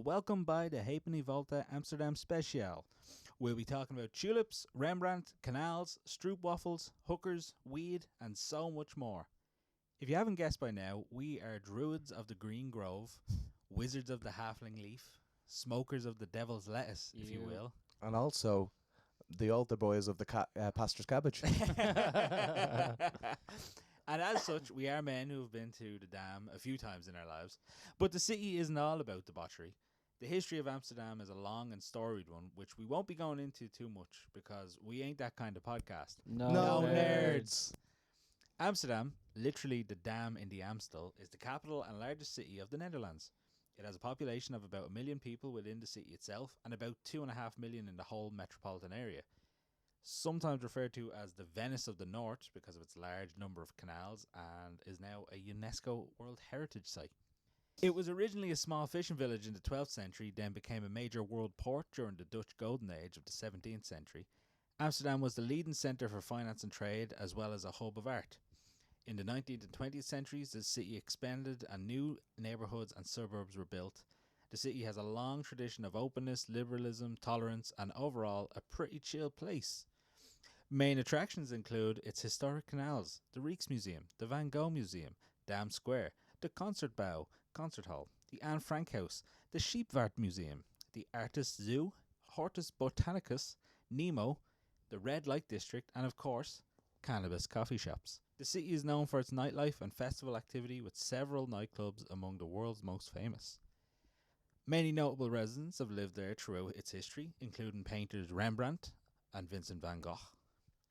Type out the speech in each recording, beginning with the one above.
welcome by the Halfpenny Volta Amsterdam Special. We'll be talking about tulips, Rembrandt, canals, stroopwafels, hookers, weed, and so much more. If you haven't guessed by now, we are druids of the green grove, wizards of the halfling leaf, smokers of the devil's lettuce, if you will. And also, the altar boys of the pastor's cabbage. And as such, we are men who have been to the Dam a few times in our lives. But the city isn't all about debauchery. The history of Amsterdam is a long and storied one, which we won't be going into too much because we ain't that kind of podcast. No nerds. Amsterdam, literally the dam in the Amstel, is the capital and largest city of the Netherlands. It has a population of about 1 million people within the city itself and about 2.5 million in the whole metropolitan area. Sometimes referred to as the Venice of the North because of its large number of canals, and is now a UNESCO World Heritage Site. It was originally a small fishing village in the 12th century, then became a major world port during the Dutch Golden Age of the 17th century. Amsterdam was the leading centre for finance and trade, as well as a hub of art. In the 19th and 20th centuries, the city expanded and new neighbourhoods and suburbs were built. The city has a long tradition of openness, liberalism, tolerance, and overall a pretty chill place. Main attractions include its historic canals, the Rijksmuseum, the Van Gogh Museum, Dam Square, the Concertbouw Concert Hall, the Anne Frank House, the Scheepvaart Museum, the Artists Zoo, Hortus Botanicus, Nemo, the Red Light District, and of course, cannabis coffee shops. The city is known for its nightlife and festival activity, with several nightclubs among the world's most famous. Many notable residents have lived there throughout its history, including painters Rembrandt and Vincent van Gogh,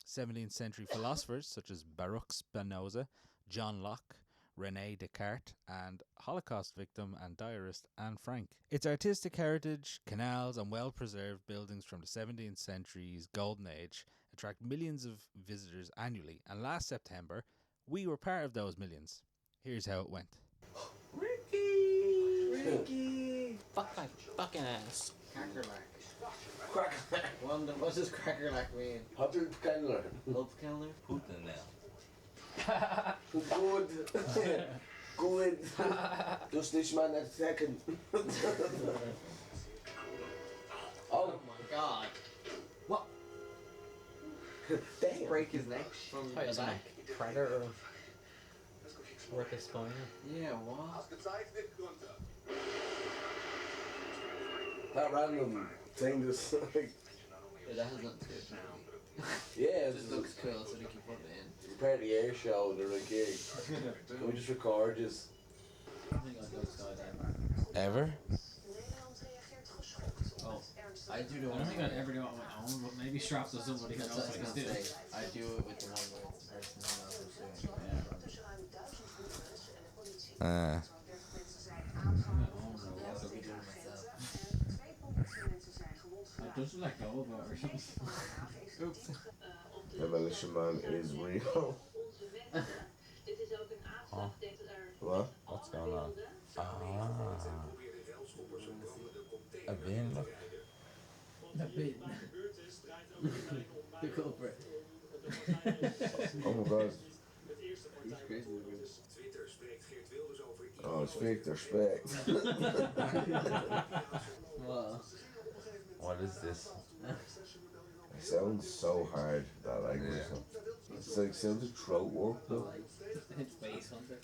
17th century philosophers such as Baruch Spinoza, John Locke, René Descartes, and Holocaust victim and diarist Anne Frank. Its artistic heritage, canals, and well-preserved buildings from the 17th century's golden age attract millions of visitors annually, and last September, we were part of those millions. Here's how it went. Ricky! Fuck my fucking ass. Crackerlack. Crackerlack. What does crackerlack mean? Hutterkeller. Lobkeller? Putin now. Good. Good. Dus nicht mal net second. Oh my god. What? Damn. Break his neck from the back. Predator worth his spine. Yeah, what? That random thing just like... Yeah, that has nothing to do with me. Yeah, It just looks cool, so they can put it in. Prepare the air show, they're like, here, can we just record this? I think I go skydiving. Ever? Oh, I do the I one. don't think I'd ever do it on my own, but maybe strapped to somebody who That's knows what I what was he's gonna doing. say. I do it with the one where it's the person who knows what's doing it. On my own, Yeah, so we do it myself. I just let go of it or something. Oops. Demolition Man is real. What? What's going on? A bin. The bin. The culprit. Oh my god. He's crazy. Oh, speak their spec. Well, What is this? It sounds so hard, that language. It's like sounds like throat work though. It's Base Hunter.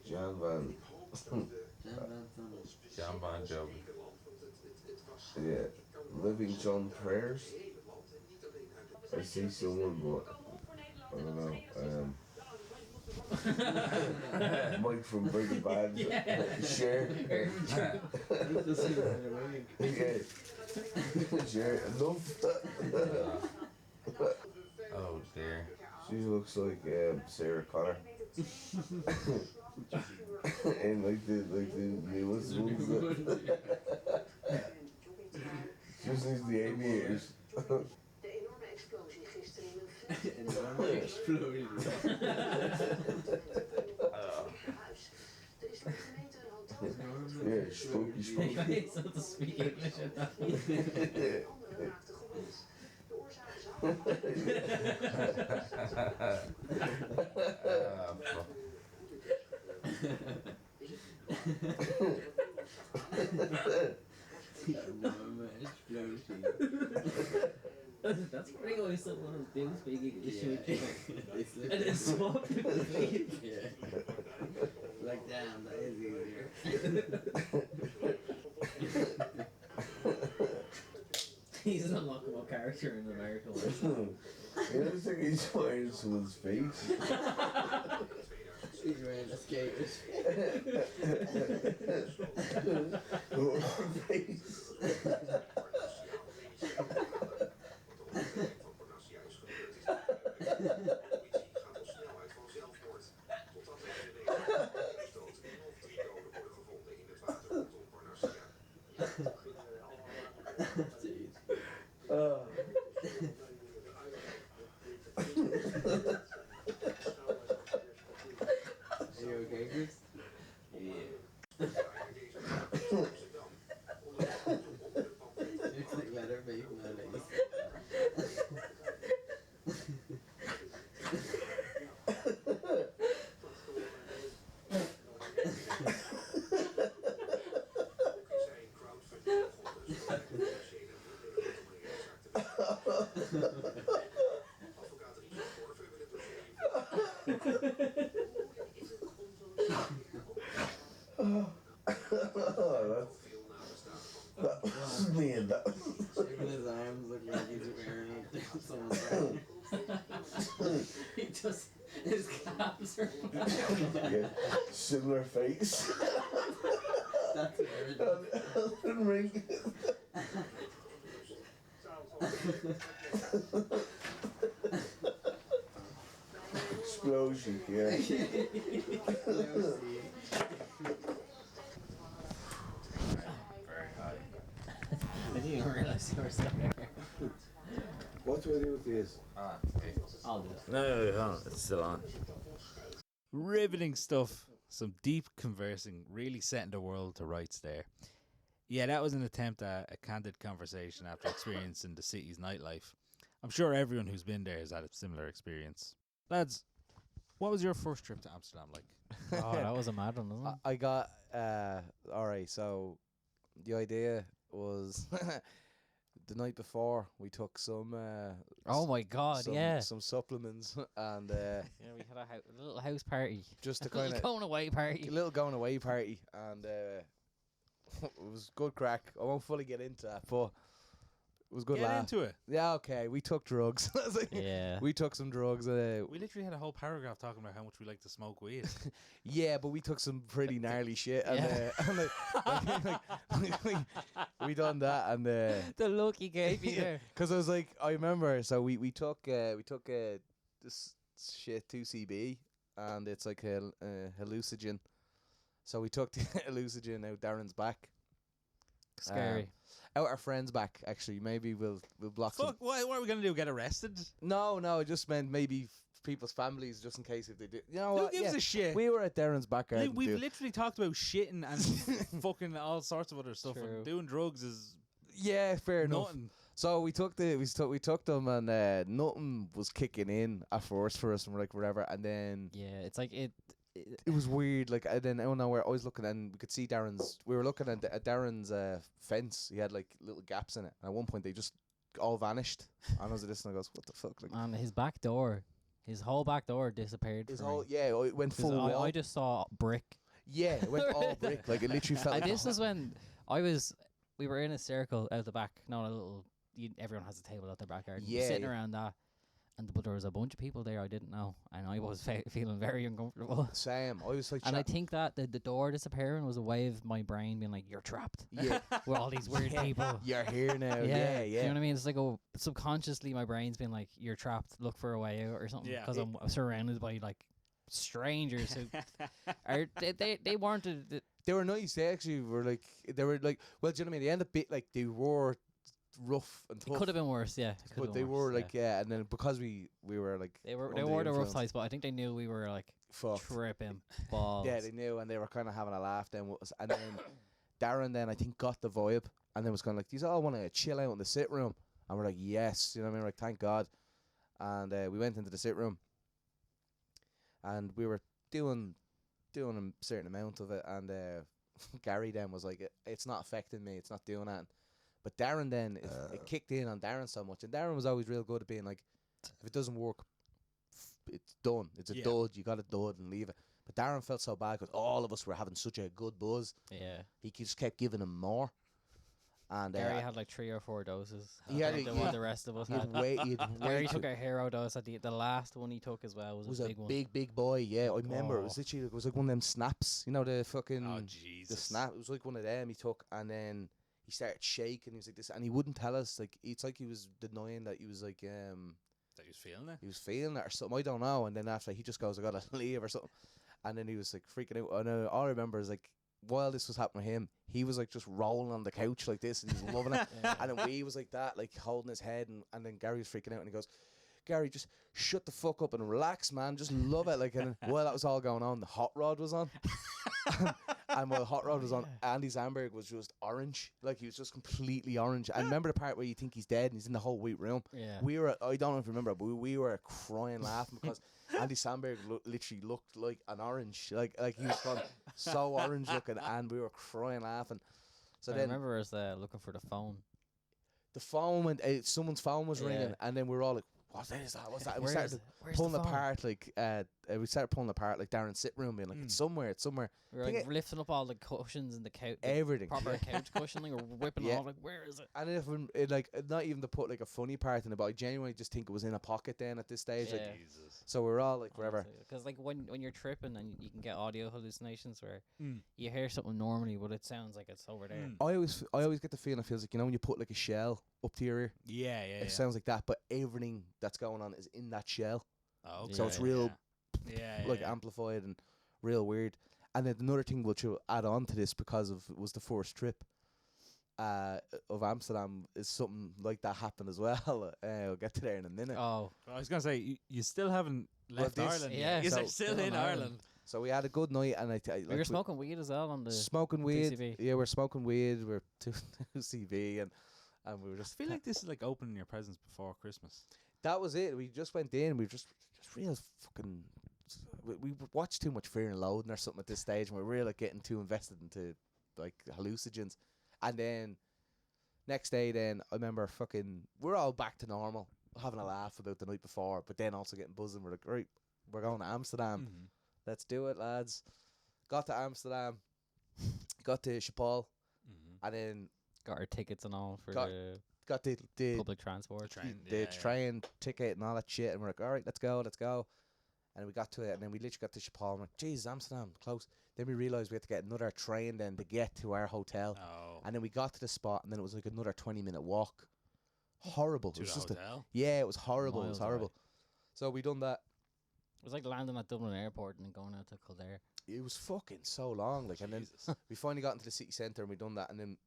Jan Van. John Bon Jovi. Yeah. Living John Prayers. I see someone, but I don't know. Mike from Breaking Bad. Share. Yeah. Share. Enough. Oh dear. She looks like Sarah Connor. And like the newest ones. She just needs the aviators. De enorme explosie gisteren in een Exploded. huis. Er is door de gemeente een hotel Yeah, spooky. He's not to speak English at that point. Anderen raakten gewond. De oorzaak is Fuck. That's pretty always someone who do speak English. Yeah. And then swap people leave. Yeah. Like, damn, that is easier. He's an unlockable character in American Life. You know, it's like he's firing someone's face. He's wearing a skaters. Face. Are you okay, Chris? Yeah. Looks like Leatherface nowadays. That's me and that. Even his arms look like he's wearing someone's arm. He just, his calves are Yeah, similar face. That's weird. And ring. Explosion, yeah. Very high. I didn't even realize you were still there. What do I do with this? Okay. I'll do it. No, it's still on. Riveting stuff. Some deep conversing, really setting the world to rights there. Yeah, that was an attempt at a candid conversation after experiencing the city's nightlife. I'm sure everyone who's been there has had a similar experience. Lads, what was your first trip to Amsterdam like? Oh, that was a mad one, wasn't it? I got alright, so the idea was the night before we took some Oh my god, some, yeah. some supplements and Yeah, we had a little house party. just to A little kind of going away party. a little going away party, and it was good crack. I won't fully get into that, but it was good Get laugh. into it. Yeah, okay, we took drugs. I was like, Yeah. we took some drugs. We literally had a whole paragraph talking about how much we like to smoke weed. Yeah, but we took some pretty gnarly shit, and, Yeah. we done that, and The look he gave me there. because I was like, I remember. So we took this shit 2CB, and it's like a hallucinogen. So we took the hallucinogen out Darren's back, Scary. out our friend's back. Actually, maybe we'll block. Fuck, what are we going to do? Get arrested? No, it just meant maybe people's families, just in case if they do. You know Who what? gives a shit? We were at Darren's backyard. We've literally talked about shitting and fucking all sorts of other stuff. True. And doing drugs is Yeah, fair enough. nothing. So we took them, and nothing was kicking in at first for us, and we're like whatever, and then Yeah, it's like it it was weird. Like, and then out of nowhere, I was looking, and we could see Darren's. We were looking at Darren's fence. He had like little gaps in it. And at one point, they just all vanished. And I was like this, and I goes, "What the fuck?" Like, and his back door, his whole back door disappeared. his for whole me. it went 'Cause full wall. I just saw brick. Yeah, it went all brick. Like it literally felt. And like this was when we were in a circle out the back. Not a little. Everyone has a table out their backyard. Yeah, sitting yeah. around that, but there was a bunch of people there I didn't know, and I was feeling very uncomfortable. Sam. I was like, And I chatting- think that the door disappearing was a way of my brain being like, "You're trapped." yeah, With all these weird people. you're here now. Yeah, Yeah, You know what I mean? It's like subconsciously my brain's been like, "You're trapped. Look for a way out" or something. Yeah. Because I'm surrounded by like strangers who they weren't. They were nice. They actually were like, well, do you know what I mean? They ended up they were rough and It tough. could have been worse, yeah. It could But have they been were worse, like, yeah, and then because we were like, They were under the rough influence, types, but I think they knew we were like fucked. tripping balls. Yeah, they knew, and they were kind of having a laugh then with us. And then Darren then I think got the vibe, and then was kind of like, these all want to chill out in the sit room, and we're like, yes, you know what I mean? We're like, thank God. And we went into the sit room, and we were doing doing a certain amount of it, and Gary then was like, it's not affecting me, it's not doing that. But Darren then, it kicked in on Darren so much, and Darren was always real good at being like, if it doesn't work, it's done. It's a dud. You got to dud and leave it. But Darren felt so bad because all of us were having such a good buzz. Yeah. He just kept giving him more. And Gary had like 3 or 4 doses. Yeah, The one the rest of us had. Gary took a hero dose at the last one he took as well. Was a big one. Big boy. Yeah, I remember. It was literally, it was like one of them snaps. You know, the fucking Jesus. the snap. It was like one of them he took, and then he started shaking. He was like this, and he wouldn't tell us. Like, it's like he was denying that he was like that he was feeling it. He was feeling it or something. I don't know. And then after he just goes, I gotta leave or something. And then he was like freaking out. And all I remember is like, while this was happening to him, he was like just rolling on the couch like this, and he's loving it. And then we was like that, like holding his head, and then Gary was freaking out, and he goes, Gary, just shut the fuck up and relax, man. Just love it. Like, and while that was all going on, the hot rod was on. And while the hot rod was on, Andy Samberg was just orange. Like, he was just completely orange. And remember the part where you think he's dead and he's in the whole white room? Yeah. We were, I don't know if you remember, but we were crying laughing because Andy Samberg literally looked like an orange. Like he was gone so orange looking, and we were crying laughing. So I then remember us looking for the phone. the phone went, someone's phone was ringing, and then we were all like, what is that? What's that? And we Where is started it? Where's pulling the phone? apart, like, we started pulling apart, like, Darren's sit room, being like, it's somewhere. We were like lifting up all the cushions and the couch, Everything. proper couch cushioning, or whipping it off. Like, where is it? And if it, like, not even to put like a funny part in it, but I genuinely just think it was in a pocket then at this stage. Yeah. Like, so we're all like, wherever. Because like when you're tripping and you can get audio hallucinations where you hear something normally, but it sounds like it's over there. I always get the feeling, it feels like, you know, when you put like a shell up to your ear, Yeah. it sounds like that, but everything that's going on is in that shell. Oh, okay. So it's real, like, yeah. amplified and real weird. And then another thing which will add on to this, because of it was the first trip of Amsterdam, is something like that happened as well. I'll get to there in a minute. Oh, I was gonna say you still haven't left this- Ireland. yeah, You're so- still in Ireland. So we had a good night, and we were smoking weed as well on the smoking weed. TCB. Yeah, we're smoking weed. We're to CV, and we were I just. feel like this is like opening your presents before Christmas. That was it. We just went in. We were just real fucking. We watched too much Fear and Loathing or something at this stage, and we're really like, getting too invested into like hallucinogens. And then next day, then I remember we're all back to normal, having a laugh about the night before, but then also getting buzzing. We're like, right, we're going to Amsterdam. Let's do it, lads. Got to Amsterdam, got to Schiphol, and then got our tickets and all for Got- the got the public transport. train ticket and all that shit, and we're like, all right, let's go. And we got to it, and then we literally got to Schiphol, and we're like, Jesus, Amsterdam, close. Then we realised we had to get another train then to get to our hotel. Oh, And then we got to the spot, and then it was like another 20-minute walk. Horrible. to It was the just hotel. yeah, it was horrible. It was Miles away. horrible. So we done that. It was like landing at Dublin Airport and then going out to Kildare. It was fucking so long, like, and then we finally got into the city centre and we done that, and then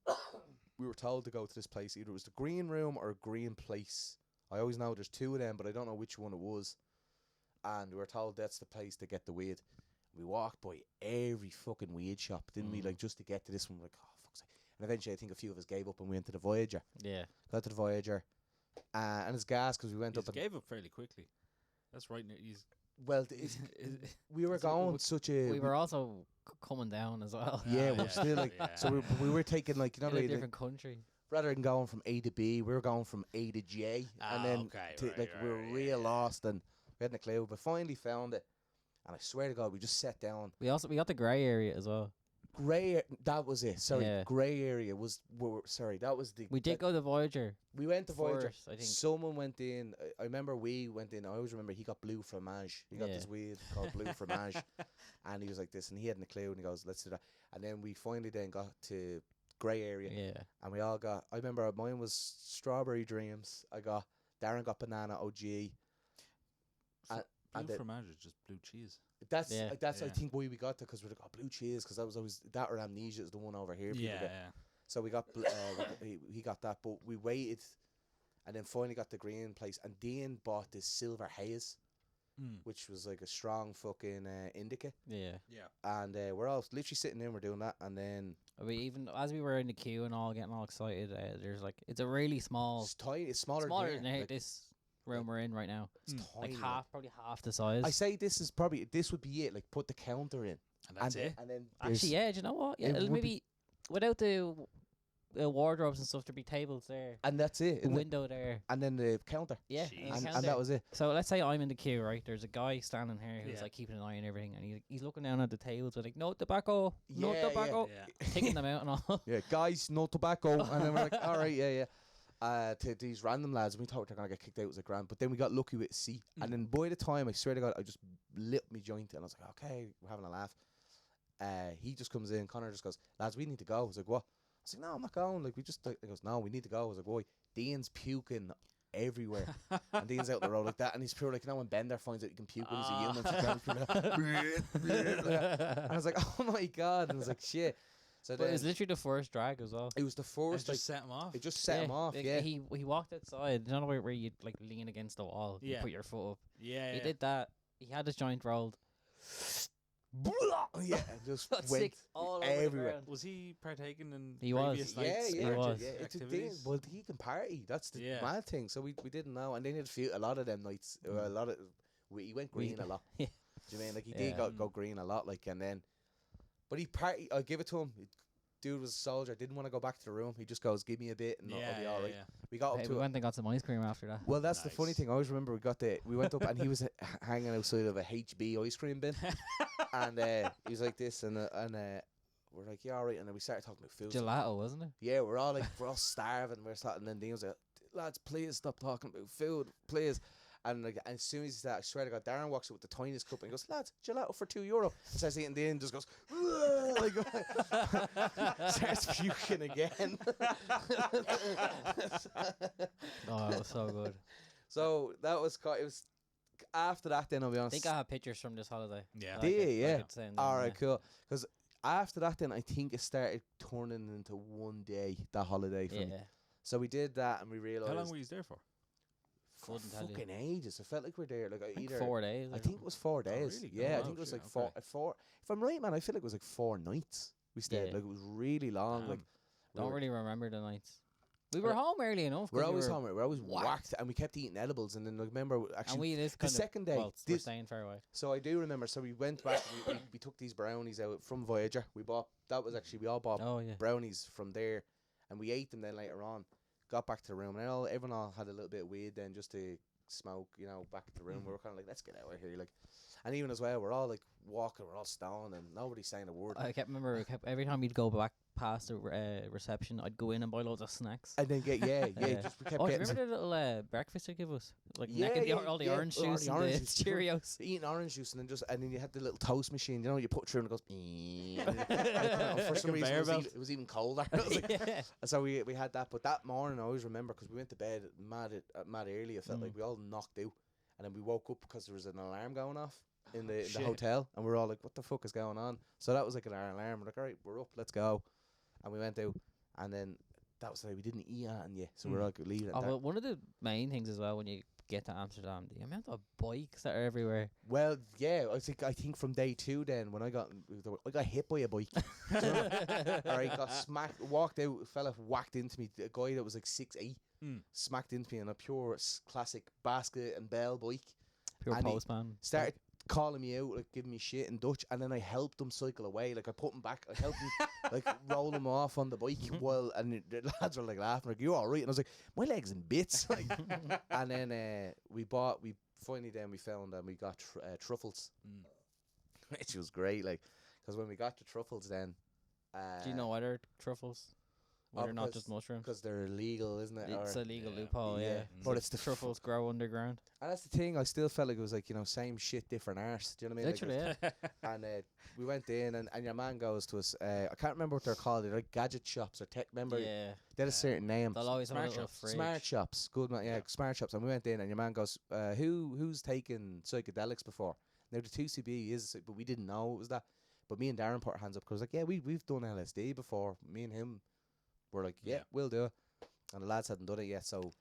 we were told to go to this place. Either it was the Green Room or Green Place. I always know there's two of them, but I don't know which one it was. And we were told that's the place to get the weed. We walked by every fucking weed shop, didn't we? Like, just to get to this one, we're like, oh fuck's sake. And eventually, I think a few of us gave up and we went to the Voyager. Yeah. Got to the Voyager, and it's gas because we went You up. And, gave up fairly quickly. That's right. well, we were going such a. We were also coming down as well. Yeah, we're still like. So we were taking, like, you know, In a like, different country. rather than going from A to B, we were going from A to J, and then we were real lost, and we hadn't a clue. But finally found it, and I swear to God, we just sat down. We got the grey area as well. Grey, that was it. Sorry, Yeah. grey area was. Sorry, that was the. We did go to Voyager. We went to Voyager. first, I think. Someone went in. I remember we went in. I always remember he got blue fromage. He got Yeah. this weed called blue fromage, and he was like this, and he hadn't a clue, and he goes, "Let's do that." And then we finally then got to grey area, Yeah. and we all got. I remember mine was strawberry dreams. Darren got banana OG. Blue then- fromage is just blue cheese. That's Yeah. that's I Yeah. think why we got that, because we're like, oh, blue cheese, because that was always that, or amnesia is the one over here. people Yeah, get. yeah. So we got he got that, but we waited, and then finally got the green place. And Dean bought this silver haze, which was like a strong fucking indica. Yeah. Yeah. And we're all literally sitting there, and we're doing that, and then We even as we were in the queue and all getting all excited, there's like it's a really small, it's tiny, it's smaller, smaller than than here, like, this room we're in right now. it's Like tiny. probably half the size. I say this would be it. Like, put the counter in. And that's then, it. And then Actually, yeah. Do you know what? Yeah, it would maybe without the wardrobes and stuff, there'd be tables there, and that's it. a isn't it? window there. And then the counter. Yeah, Jeez. a And counter. that was it. So let's say I'm in the queue, right? There's a guy standing here who's Yeah. like keeping an eye on everything, and he's looking down at the tables with like, no tobacco, no Yeah, yeah. tobacco, Yeah. taking them out and all. Yeah, guys, no tobacco. And then we're like, all right, yeah. To these random lads, we thought they're gonna get kicked out as a grand, but then we got lucky with a seat. And then by the time, I swear to God, I just lit me joint, and I was like, okay, we're having a laugh. He just comes in. Connor just goes, lads, we need to go. I was like, what? I was like, no, I'm not going. Like, we just. He goes, no, we need to go. I was like, boy, Dean's puking everywhere, and Dean's out the road like that, and he's pure like, you know, when Bender finds out you can puke when he's a human, and I was like, oh my God, and I was like, shit. So But it then was literally the first drag as well. it was the It first, like, just set him off. it just set him off. like, Yeah, He walked outside. You know where you like lean against the wall. You Yeah. put your foot up. Yeah. He did that. He had his joint rolled. yeah, and just Got went sick all over the everywhere. ground. Was he partaking in He was. previous Yeah, nights? yeah, He was. yeah. It's a thing. Activities? Well, he can party. That's the Yeah. mad thing. So we didn't know, and then he'd feel a lot of them nights. A lot of he went green a lot. Yeah. Do you mean like he Yeah. did go green a lot? Like, and then, but he party. I give it to him. Dude was a soldier. Didn't want to go back to the room. He just goes, "Give me a bit, and I'll be all right." We got up Hey, to we it. went and got some ice cream after that. Well, that's the funny Nice. thing. I always remember we went up and he was hanging outside of a HB ice cream bin, and he was like this, and we're like, yeah, all right, and then we started talking about food. Gelato, wasn't it? Yeah, we're all starving. We're starting, and then Dean was like, lads, please stop talking about food, please. And like, as soon as that, I swear to God, Darren walks up with the tiniest cup and he goes, lads, gelato for €2. And starts eating, Dean just goes, like, starts puking again. Oh, it was so good. So that was it was after that. Then I'll be I honest. think I have pictures from this holiday. Yeah. I Did you? could- I Yeah. could send them, All right, yeah. cool. Because after that, then I think it started turning into one day, that holiday for me. Yeah. So we did that, and we realized How long were you there for? for Couldn't tell you. fucking ages. I felt like we're there like I think either 4 days. I or think it something. was 4 days. really? Yeah, Oh, I wow, think it was shit, like okay. four. If I'm right, man, I feel like it was like 4 nights we stayed. Yeah. Like it was really long. Like Damn. Don't really remember the nights. We were home early enough. we're 'cause we always were home. We're always whacked. whacked, and we kept eating edibles. And then like, remember actually And we lived the kind of second day. Well, we're this- staying far away. So I do remember. So we went back. we took these brownies out from Voyager. We bought. That was actually we all bought Oh yeah. brownies from there, and we ate them then later on. Got back to the room, and everyone all had a little bit of weed then just to smoke, back at the room. We were kind of like, let's get out of here, like. And even as well, we're all like walking, we're all stoned, and nobody's saying a word. I every time you'd go back past the reception, I'd go in and buy loads of snacks. And then get Yeah. just we kept Oh, do you getting remember the little breakfast they give us? Like Yeah, necking yeah, all the yeah, orange all juice the and orange the juice. Cheerios. eating orange juice, and then you had the little toast machine, you put it through and it goes. And for some reason, Conveyor belt. it was even colder. It was like, Yeah. so we had that, but that morning I always remember because we went to bed mad early. I felt like we all knocked out, and then we woke up because there was an alarm going off in the Shit. hotel, and we were all like, "What the fuck is going on?" So that was like an alarm. We're like, "All right, we're up, let's go," and we went out, and then that was the day we didn't eat anything yet, so we were like leaving. Oh, well, one of the main things as well when you get to Amsterdam, the amount of bikes that are everywhere. Well, yeah, I think from day 2 then when I got hit by a bike. Alright, got smacked, walked out, a fella whacked into me, a guy that was like 6'8", smacked into me on a pure classic basket and bell bike. Pure And he postman. Started calling me out, like giving me shit in Dutch, and then I helped him cycle away. Like I put him back, I helped him like roll him off on the bike while, and the lads were like laughing, like, "You all right?" And I was like, "My leg's in bits." Like, and then we finally then we found and we got truffles, which was great. Like, because when we got the truffles, then Do you know other truffles? oh, They're not because- just mushrooms. because they're illegal, isn't it? It's Or- a legal yeah. loophole, yeah. But it's the truffles grow underground. and that's the thing. I still felt like it was like same shit, different arse. Do you know what I mean? Like, Literally, yeah. And we went in, and your man goes to us. I can't remember what they're called. They're like gadget shops or tech. Remember, Yeah. they had a certain name. They'll always have a Smart little shops. fridge. Smart shops, good man. Yeah, smart shops. And we went in, and your man goes, "Who's taken psychedelics before?" Now the 2CB is, but we didn't know it was that. But me and Darren put our hands up because like, yeah, we've done LSD before. Me and him were like, yeah, Yeah. we'll do it. And the lads hadn't done it yet, so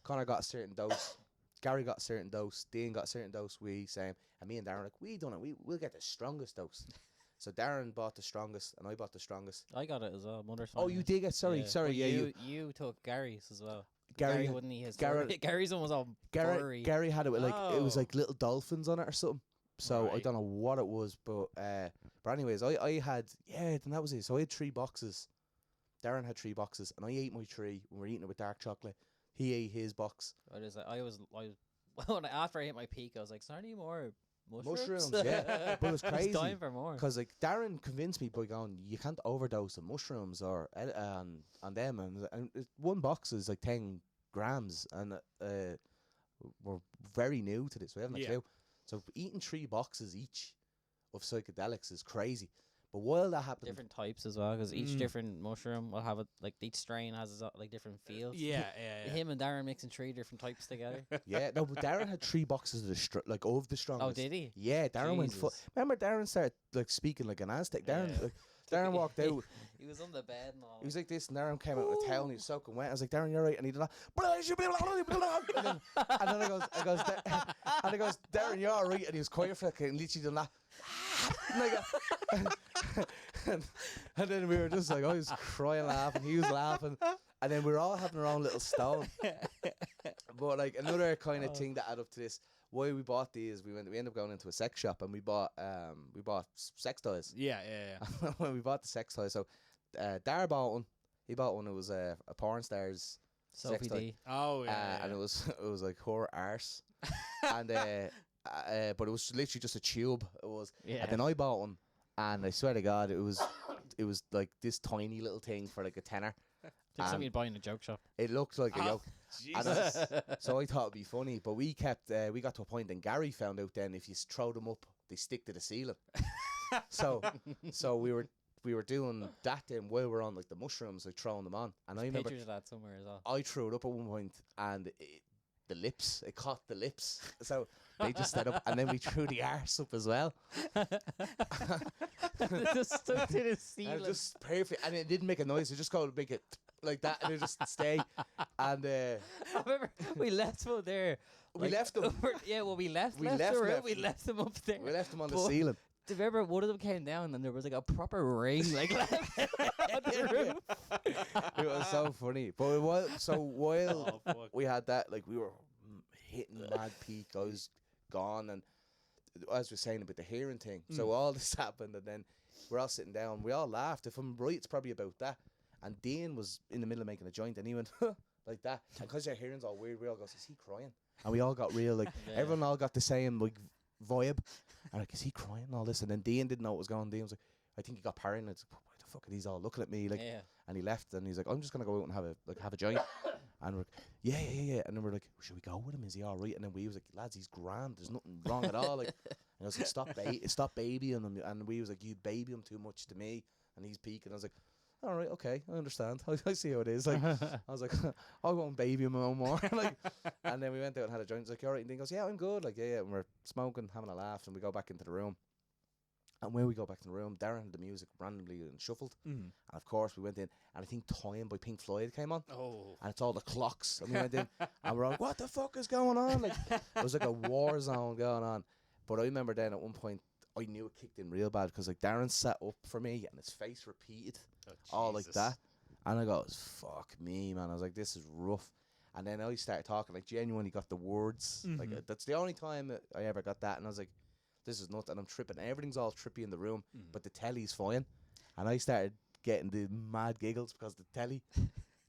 Connor got a certain dose. Gary got a certain dose. Dean got a certain dose. We same. And me and Darren were like, we done it. We'll get the strongest dose. So Darren bought the strongest, and I bought the strongest. I got it as well. Mother's Oh, you did get sorry. But Yeah, you took Gary's as well. Gary- wouldn't eat his. Gary- Gary's one was all Gary furry. Gary had it with like it was Oh. like little dolphins on it or something. So I Right. don't know what it was, but anyways, I had then that was it. So I had 3 boxes. Darren had 3 boxes, and I ate my 3. When we were eating it with dark chocolate, he ate his box. I was when after I hit my peak, I was like, "Is there any more mushrooms?" Yeah, but it was I crazy dying for more. because like Darren convinced me by going, you can't overdose on mushrooms or on them, and one box is like 10 grams, and we're very new to this. We haven't a Yeah. clue. So eating 3 boxes each of psychedelics is crazy. But while that happened, Different types as well, because each Mm. different mushroom will have it. Like each strain has its like different feels. Yeah. Him and Darren mixing 3 different types together. yeah, no, but Darren had 3 boxes of the strongest. Oh, did he? Yeah, Darren went full. Jesus. Remember, Darren started like speaking like an Aztec. Darren, Yeah. like, Darren walked out. He was on the bed and all. He was like this, and Darren came out with a towel and he was soaking wet. I was like, Darren, you're right. And he did that. And then I goes, Darren, you're all right. And he was quiet for a second and literally done that. and then we were just like, I was crying, laughing. He was laughing. And then we were all having our own little stone. But like another kind of thing that added up to this, why we bought these, we ended up going into a sex shop and we bought sex toys. Yeah. When we bought the sex toys, so Dar bought one. He bought one. It was a porn star's Sophie sex toy. D. Oh yeah. And it was like her arse, and but it was literally just a tube. It was, Yeah. and then I bought one, and I swear to God, it was like this tiny little thing for like a tenner. Like something and you'd buy in a joke shop. It looked like a Oh, yolk. And Jesus. so I thought it'd be funny, but we got to a point, and Gary found out then if you throw them up, they stick to the ceiling. so we were doing that then while we were on like the mushrooms, like throwing them on, and I remember Pictures of that somewhere as well. I threw it up at one point, and it caught the lips, so they just stood up, and then we threw the arse up as well. Just stuck to the And it ceiling. was just perfect, and it didn't make a noise. It just go to make it like that, and it just stay. And I remember we left them there. we left them. Yeah, well, we left. We left left them, them. We left them up there. We left them on the But- ceiling. Do you remember one of them came down and there was like a proper ring like left on the roof? It was so funny. But while Oh, fuck. we had that, like we were hitting mad peak. I was gone, and as we were saying about the hearing thing. So all this happened, and then we're all sitting down. We all laughed. If I'm right, it's probably about that. And Dean was in the middle of making a joint, and he went like that. And because your hearing's all weird, we all goes, "Is he crying?" And we all got real, like Yeah. everyone all got the same like vibe. And like, is he crying and all this? And then Dean didn't know what was going on. Dean was like, I think he got paranoid. It's like, why the fuck are these all looking at me? Like, Yeah. and he left, and he's like, I'm just gonna go out and have a joint. And we're like, yeah. And then we're like, should we go with him? Is he all right? And then we was like, lads, he's grand. There's nothing wrong at all. Like, and I was like, stop babying him. And we was like, you baby him too much to me. And he's peaking. I was like, all right, okay, I understand. I see how it is. Like, I was like, I'll go and baby him no more. Like, and then we went out and had a joint. He's like, you all right? And Dean goes, yeah, I'm good. Like, yeah. And we're smoking, having a laugh, and we go back into the room. And when we go back in the room, Darren had the music randomly and shuffled. And of course, we went in, and I think Time by Pink Floyd came on. Oh. And it's all the clocks. And we went in, and we're all like, what the fuck is going on? Like, it was like a war zone going on. But I remember then at one point, I knew it kicked in real bad because like Darren sat up for me, and his face repeated all like that. And I go, fuck me, man. I was like, this is rough. And then I started talking, like genuinely got the words. Like that's the only time that I ever got that. And I was like, this is nuts. And I'm tripping. Everything's all trippy in the room, but the telly's fine. And I started getting the mad giggles because the telly,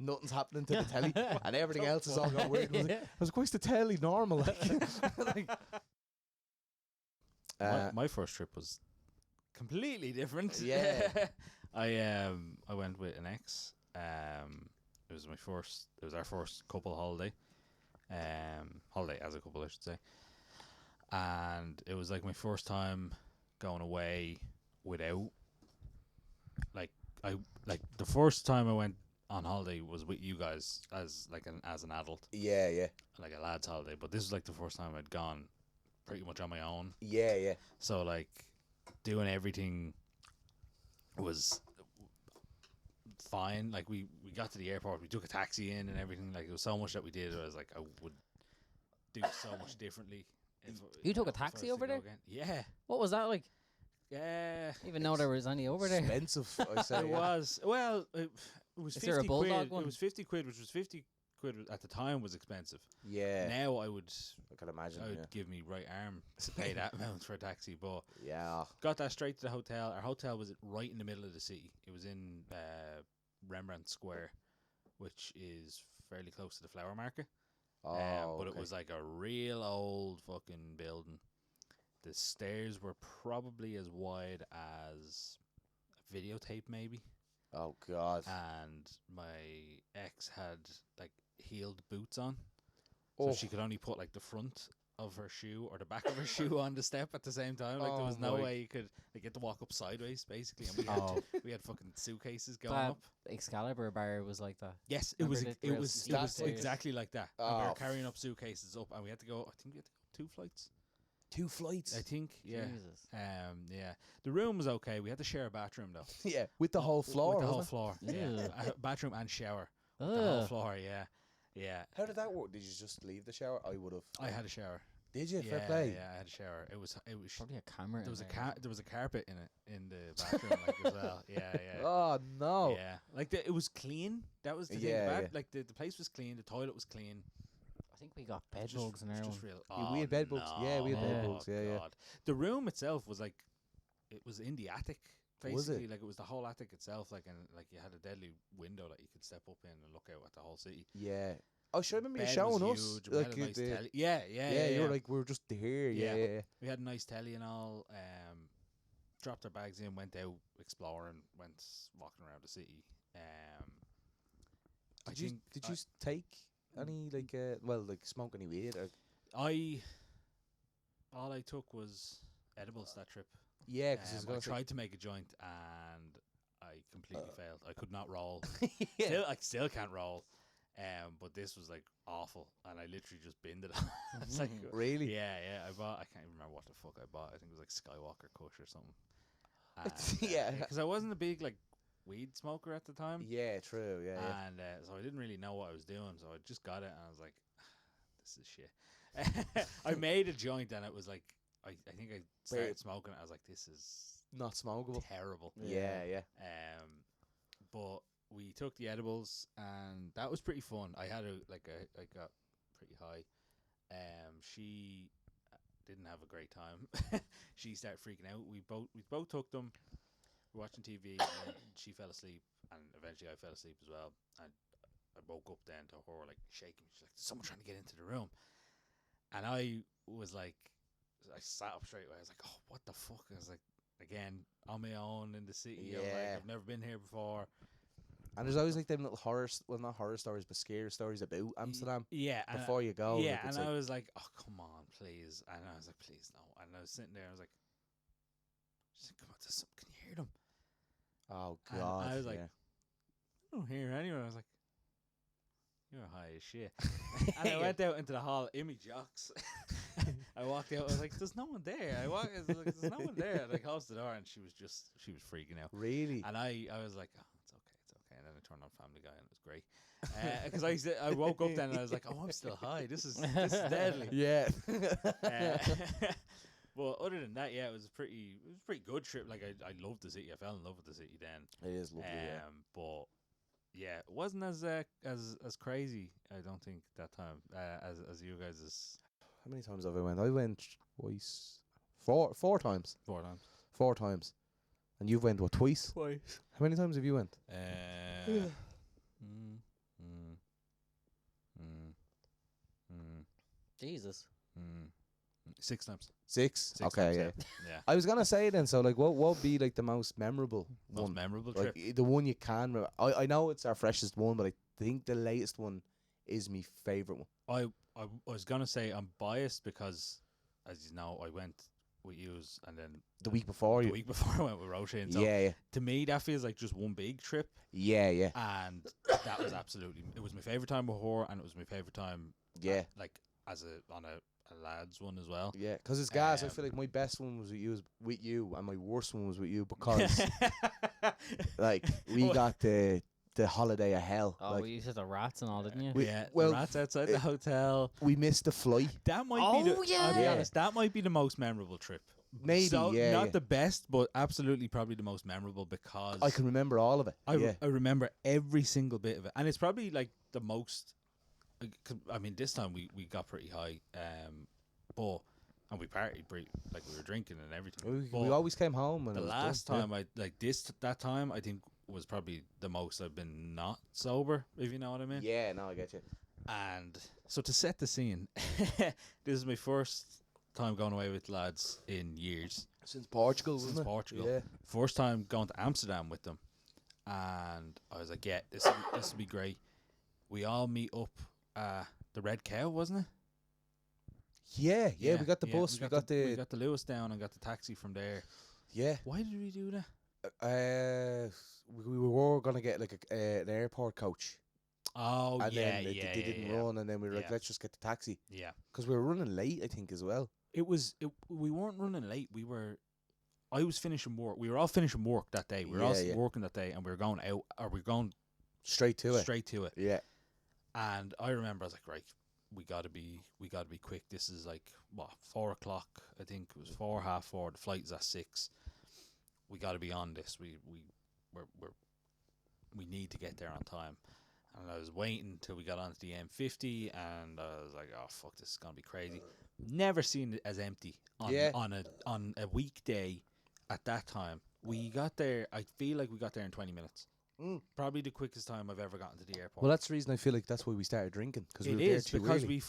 nothing's happening to the telly, and everything else is all going weird. I was like, why's the telly normal? Like, My first trip was completely different. Yeah. I went with an ex. It was our first couple holiday. Holiday as a couple, I should say. And it was like my first time going away without the first time I went on holiday was with you guys as an adult, yeah. like a lad's holiday. But this was like the first time I'd gone pretty much on my own. Yeah. So like doing everything was fine. Like we got to the airport, we took a taxi in and everything. Like it was so much that we did. I was like, I would do so much differently. You took a if I was taxi to over go there? again. Yeah. What was that like? Yeah. Even though there was any over there. Expensive, I say. It was. Well, it was Is 50 there a bulldog quid. one? It was 50 quid, which was 50 quid at the time was expensive. Yeah, Now I would can imagine. give me right arm to pay that amount for a taxi. But Yeah. got that straight to the hotel. Our hotel was right in the middle of the city. It was in Rembrandt Square, which is fairly close to the flower market. But it was like a real old fucking building. The stairs were probably as wide as a videotape, maybe. Oh God. And my ex had like heeled boots on, so she could only put like the front of her shoe or the back of her shoe on the step at the same time. Like there was no way you could get to walk up sideways, basically. And we had fucking suitcases going That up. Excalibur bar was like that. Yes, it was. Remember It the was. real It was stairs? exactly like that. And we were carrying up suitcases up, and we had to go. I think we had to go 2 flights. 2 flights. I think. Yeah. Jesus. Yeah. The room was okay. We had to share a bathroom though. Yeah, with the whole floor. With the whole wasn't floor. Yeah. Ew. A bathroom and shower. The whole Ugh. floor. Yeah. Yeah. it? How did that work? Did you just leave the shower? I would have. I had a shower. Did you? Yeah, Fair play. yeah, I had a shower. It was Probably a camera. there was in a there was a carpet in it in the bathroom like as well. Yeah, yeah. Oh no. Yeah. Like it was clean. That was the thing Yeah, about yeah. like the place was clean, the toilet was clean. I think we got bed Just- bugs in our just one. real Yeah, we had bed bugs. Yeah, we had bed bugs. Yeah, yeah. God. The room itself was like it was in the attic. Was it? Basically, like it was the whole attic itself, like and like you had a deadly window that you could step up in and look out at the whole city. Yeah. Oh, sure. I remember you Bed showing was us. huge, we had a nice telly. Yeah, you were like, we were just here. Yeah, Yeah. yeah. We had a nice telly and all. Dropped our bags in, went out exploring, went walking around the city. Did you take any like smoke any weed? Or? All I took was edibles that trip. Yeah, because I tried to make a joint and I completely failed. I could not roll. yeah. I still can't roll. But this was like awful, and I literally just binned it. It's like Really? yeah. I can't even remember what the fuck I bought. I think it was like Skywalker Kush or something. Yeah. because I wasn't a big like weed smoker at the time. Yeah, true. Yeah, yeah. And so I didn't really know what I was doing, so I just got it, and I was like, "This is shit." I made a joint, and it was like, I think I started smoking it. I was like, "This is Not smokable. terrible." Yeah, yeah. But we took the edibles, and that was pretty fun. I got pretty high. She didn't have a great time. She started freaking out. We both took them. We were watching TV, and she fell asleep, and eventually I fell asleep as well. And I woke up then to her like shaking. She's like, "There's someone trying to get into the room," and I was like, I sat up straight away. I was like, "Oh, what the fuck?" I was like, again on my own in the city. I'm like, Yeah. I've never been here before. And there's always like them little not horror stories, but scary stories about Amsterdam Yeah, and before you go. yeah, like, it's and I like, was like, "Oh, come on, please!" And I was like, "Please no!" And I was sitting there. I was like, she's like, "Come on, can you hear them?" oh And god. I was like, yeah. I don't hear anyone. I was like, "You're high as shit." And I went out into the hall in my jocks. I walked out. I was like, "There's no one there." I was like, "There's no one there." And I closed the door, and she was freaking out. Really? And I was like, "Oh, it's okay." And then I turned on Family Guy, and it was great. Because I woke up then, and I was like, "Oh, I'm still high. This is deadly." Yeah. But other than that, yeah, it was a pretty good trip. Like I loved the city. I fell in love with the city then. It is lovely. Yeah. But yeah, it wasn't as crazy. I don't think that time as you guys is How many times have I went? I went twice. Four times. 4 times. 4 times. And you've went what, twice? Twice. How many times have you went? Jesus. 6 times. 6? 6 Okay, times, yeah. Yeah. I was gonna say then. So like, what would be like the most memorable Most one? memorable Like trip. the one you can remember. I know it's our freshest one, but I think the latest one is my favorite one. I was gonna say I'm biased because, as you know, I went with yous and then The week before the you. week before I went with Roisin. So Yeah, to me, that feels like just one big trip. yeah, yeah, And that was absolutely, it was my favorite time with her, and it was my favorite time yeah, like as on a lads one as well. yeah. Because it's gas. I Um, feel like my best one was with you, and my worst one was with you because like we got the holiday of hell. Oh, like, you said the rats and all, didn't you? Yeah, well, the rats outside the hotel. we missed the flight. That might be the, Oh, I'll be yeah. honest, that might be the most memorable trip. Maybe, So, yeah. not yeah. the best, but absolutely probably the most memorable because I can remember all of it. I yeah, remember every single bit of it, and it's probably like the most I mean, this time we got pretty high, but and we partied like we were drinking and everything. We always came home and The it was last done, time that time I think was probably the most I've been not sober, if you know what I mean. Yeah, no, I get you. And so to set the scene, this is my first time going away with lads in years. Since Portugal, Since wasn't it? Portugal. Yeah. First time going to Amsterdam with them. And I was like, yeah, this will be great. We all meet up the Red Cow, wasn't it? Yeah, we got the bus, we got we got the Lewis down and got the taxi from there. Yeah. Why did we do that? We were going to get like an airport coach. Oh, And yeah, then yeah, they didn't yeah. run, and then we were like, Yeah. let's just get the taxi. Yeah. Because we were running late, I think, as well. We weren't running late. I was finishing work. We were all finishing work that day. We were all working that day, and we were going out, or we were going Straight to it. straight to it. Yeah. And I remember I was like, right, we gotta be quick. This is like 4 o'clock. I think it was 4, half 4. The flight is at 6. We gotta be on this. We need to get there on time. And I was waiting till we got onto the M50, and I was like, oh fuck, this is gonna be crazy. Never seen it as empty on a weekday at that time. We got there. I feel like we got there in 20 minutes. Probably the quickest time I've ever gotten to the airport. Well, that's the reason I feel like that's why we started drinking. Because we It were there is too because early.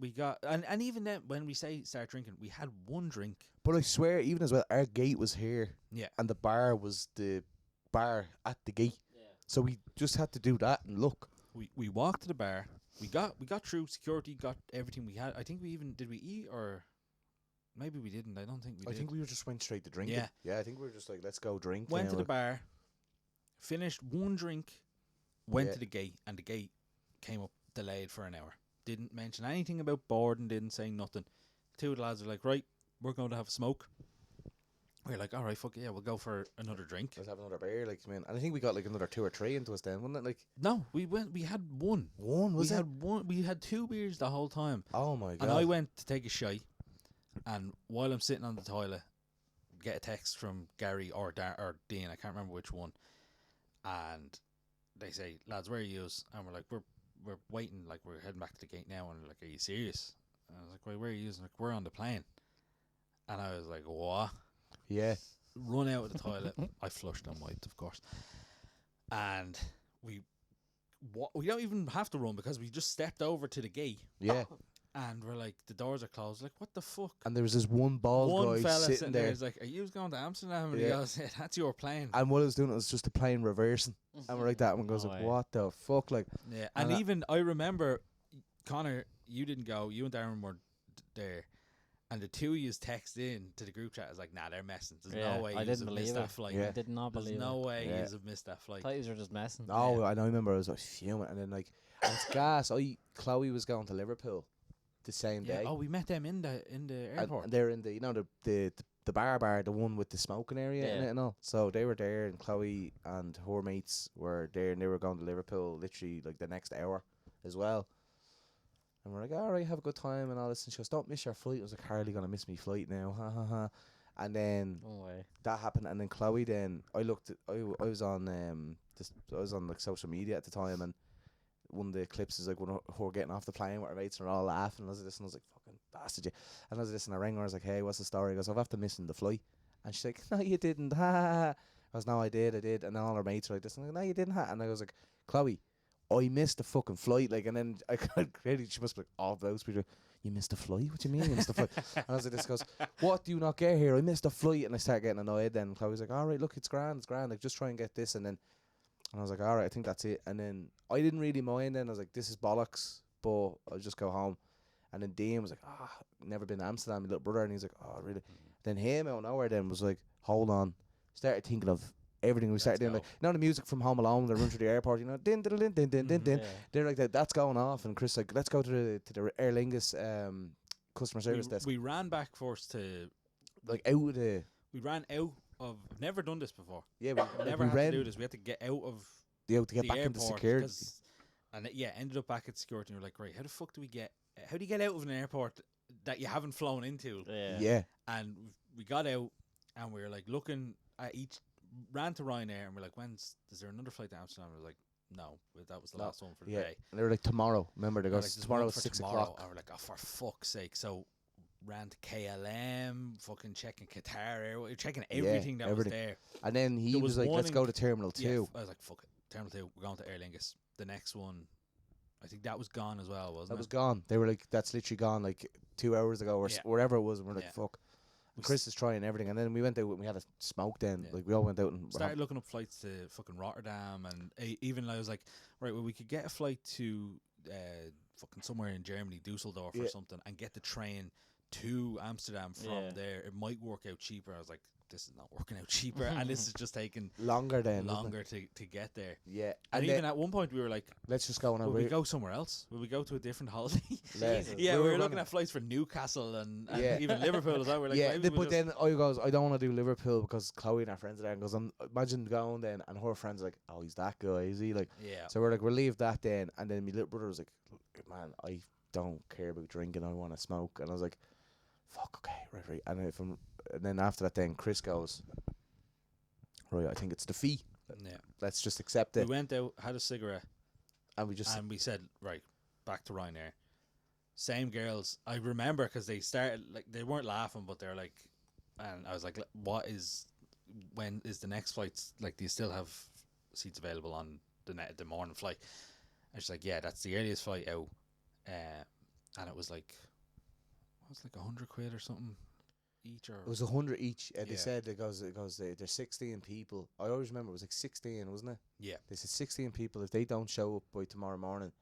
we got and even then when we say start drinking, we had one drink. But I swear, even as well, our gate was here. Yeah. And the bar was the bar at the gate. Yeah. So we just had to do that and look. We walked to the bar. We got through security, got everything we had. I think we even did we eat, or maybe we didn't. I don't think we did. I think we just went straight to drinking. Yeah. Yeah, I think we were just like, let's go drink. Went now. to the bar, finished one drink, went Yeah. to the gate, and the gate came up delayed for an hour. Didn't mention anything about boarding, didn't say nothing. Two of the lads were like, right, we're going to have a smoke. We were like, all right, fuck it, yeah, we'll go for another drink. Let's have another beer, like, man. And I think we got like another 2 or 3 into us then, wasn't it? Like, No, we had one. one, was we it? had one. We had 2 beers the whole time. Oh my god. And I went to take a shite, and while I'm sitting on the toilet, get a text from Gary or Dean, I can't remember which one, and they say, lads, where are you? And we're like, we're waiting, like we're heading back to the gate now, and they're like, are you serious? And I was like, wait, where are you? And like, we're on the plane. And I was like, what? Yeah. Run out of the toilet. I flushed and wiped, of course. And we don't even have to run because we just stepped over to the gate. Yeah. And we're like, the doors are closed. Like, what the fuck? And there was this one bald One guy fella sitting there. He's like, are you going to Amsterdam? And he Yeah. goes, yeah, that's your plane. And what I was doing, it was just the plane reversing. And we're like that. And goes No like, way. what the fuck? Like, Yeah. And And even, I remember, Connor, you didn't go. You and Darren were there. And the two of you text in to the group chat. I was like, nah, they're messing. There's no way I you didn't have believe missed it. that flight. Yeah. I did not There's believe no it. way Yeah. you have missed that flight. Thought you were just messing. oh, I know. I remember I was like fuming. And then, like, and it's gas. Chloe was going to Liverpool the same Yeah. day. Oh, we met them in the and airport. they're in the, you know, the bar, the one with the smoking area in Yeah. it and all. So they were there, and Chloe and her mates were there, and they were going to Liverpool literally like the next hour as well. And we're like, all right, have a good time and all this. And she goes, don't miss your flight. I was like, hardly gonna miss me flight now, ha ha ha. And then No way. that happened, and then Chloe. Then I looked. I was on I was on like social media at the time, and one of the clips is like when her getting off the plane with her mates, and they're all laughing. And I was like, this, and I was like, fucking bastard, you. And I was listening, I rang her. I was like, hey, what's the story? He goes, I've after missing the flight. And she's like, no, you didn't. Ha ha ha. I was, no, I did. And then all her mates were like this, and I'm like, no, you didn't. Ha. And I was like, Chloe, I missed the fucking flight. Like, and then I got credit. She must be like, oh, those people. You missed the flight? What do you mean you missed the flight? And I was like, this goes, what do you not get here? I missed the flight. And I start getting annoyed then. Chloe's like, all right, look, it's grand. Like, just try and get this. And I was like, all right, I think that's it. And then I didn't really mind then. I was like, this is bollocks, but I'll just go home. And then Dean was like, never been to Amsterdam, my little brother. And he's like, oh, really? Then him out of nowhere then was like, hold on. Started thinking of everything. We started doing, like, you know, the music from Home Alone, they run through the airport, you know, din din din din din din din. Yeah. They're like, that's going off. And Chris like, let's go to the Aer Lingus customer service desk. We ran back first to. Like, out of the... We ran out of. Never done this before. Yeah, Never we had ran to do this. We had to get out of to get the back airport into security. 'cause- and ended up back at security. And we're like, right, how the fuck do we get? How do you get out of an airport that you haven't flown into? Yeah. Yeah. And we got out, and we were like looking at each. Ran to Ryanair, and we're like, is there another flight to Amsterdam? I was like, no, that was the No. last one for the Yeah. day. And they were like, tomorrow. Remember, they They're go, like, "There's tomorrow one at for 6 tomorrow." o'clock. I was like, oh, for fuck's sake. So ran to KLM, fucking checking Qatar Airways, checking everything that everything. was there. And then he There was was like, one let's in go to Terminal Yeah, 2. I was like, fuck it. Terminal 2, we're going to Aer Lingus. The next one, I think that was gone as well, wasn't That it? was gone. They were like, that's literally gone like 2 hours ago or Yeah. wherever it was. And we're like, Yeah. fuck. We And Chris is trying everything. And then we went out and we had a smoke then. Yeah. Like, we all went out and Started looking up flights to fucking Rotterdam, and even I was like, right, well, we could get a flight to fucking somewhere in Germany, Dusseldorf or Yeah. something, and get the train to Amsterdam from Yeah. there. It might work out cheaper. I was like, this is not working out cheaper, and this is just taking longer then. wasn't it? longer to get there. Yeah. And then even at one point, we were like, let's just go on will a we route. go somewhere else? Will we go to a different holiday? Les. Yeah, we were looking gonna- at flights for Newcastle and Yeah. even Liverpool as well. We're like, yeah, maybe but we'll then I goes, I don't want to do Liverpool because Chloe and her friends are there. And goes, imagine going then, and her friends are like, oh, he's that guy, is he? Like, yeah. so we're like, we'll leave that then. And then my little brother was like, man, I don't care about drinking. I want to smoke. And I was like, fuck, okay, right. And then after that, then Chris goes, right, I think it's the fee. Yeah. Let's just accept We it. went out, had a cigarette, And we just and we said, right, back to Ryanair. Same girls. I remember because they started, like, they weren't laughing, but they're like, and I was like, when is the next flight? Like, do you still have seats available on the morning flight? And she's like, yeah, that's the earliest flight out. And it was like, what was it, like £100 or something each, or it was 100 each. And they Yeah. said there's 16 people. I always remember it was like 16, wasn't it? yeah, They said 16 people. If they don't show up by tomorrow morning,